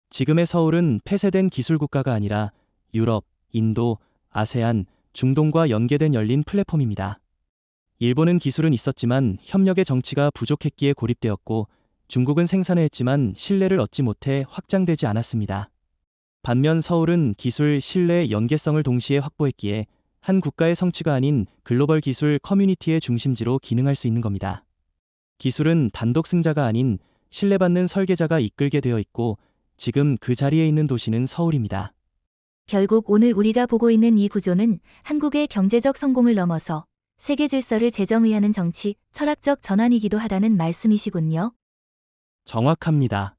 A: 지금의 서울은 폐쇄된 기술 국가가 아니라 유럽, 인도, 아세안, 중동과 연계된 열린 플랫폼입니다. 일본은 기술은 있었지만 협력의 정치가 부족했기에 고립되었고 중국은 생산을 했지만 신뢰를 얻지 못해 확장되지 않았습니다. 반면 서울은 기술, 신뢰, 연계성을 동시에 확보했기에 한 국가의 성취가 아닌 글로벌 기술 커뮤니티의 중심지로 기능할 수 있는 겁니다. 기술은 단독 승자가 아닌 신뢰받는 설계자가 이끌게 되어 있고 지금 그 자리에 있는 도시는 서울입니다.
B: 결국 오늘 우리가 보고 있는 이 구조는 한국의 경제적 성공을 넘어서 세계 질서를 재정의하는 정치, 철학적 전환이기도 하다는 말씀이시군요.
A: 정확합니다.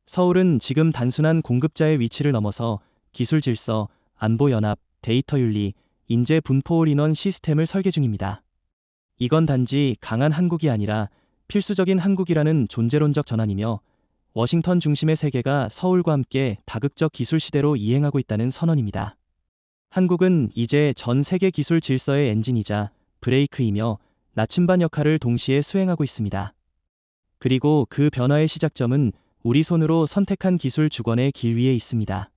A: 서울은 지금 단순한 공급자의 위치를 넘어서 기술 질서, 안보 연합, 데이터 윤리, 인재 분포 인원 시스템을 설계 중입니다. 이건 단지 강한 한국이 아니라 필수적인 한국이라는 존재론적 전환이며 워싱턴 중심의 세계가 서울과 함께 다극적 기술 시대로 이행하고 있다는 선언입니다. 한국은 이제 전 세계 기술 질서의 엔진이자 브레이크이며 나침반 역할을 동시에 수행하고 있습니다. 그리고 그 변화의 시작점은 우리 손으로 선택한 기술 주권의 길 위에 있습니다.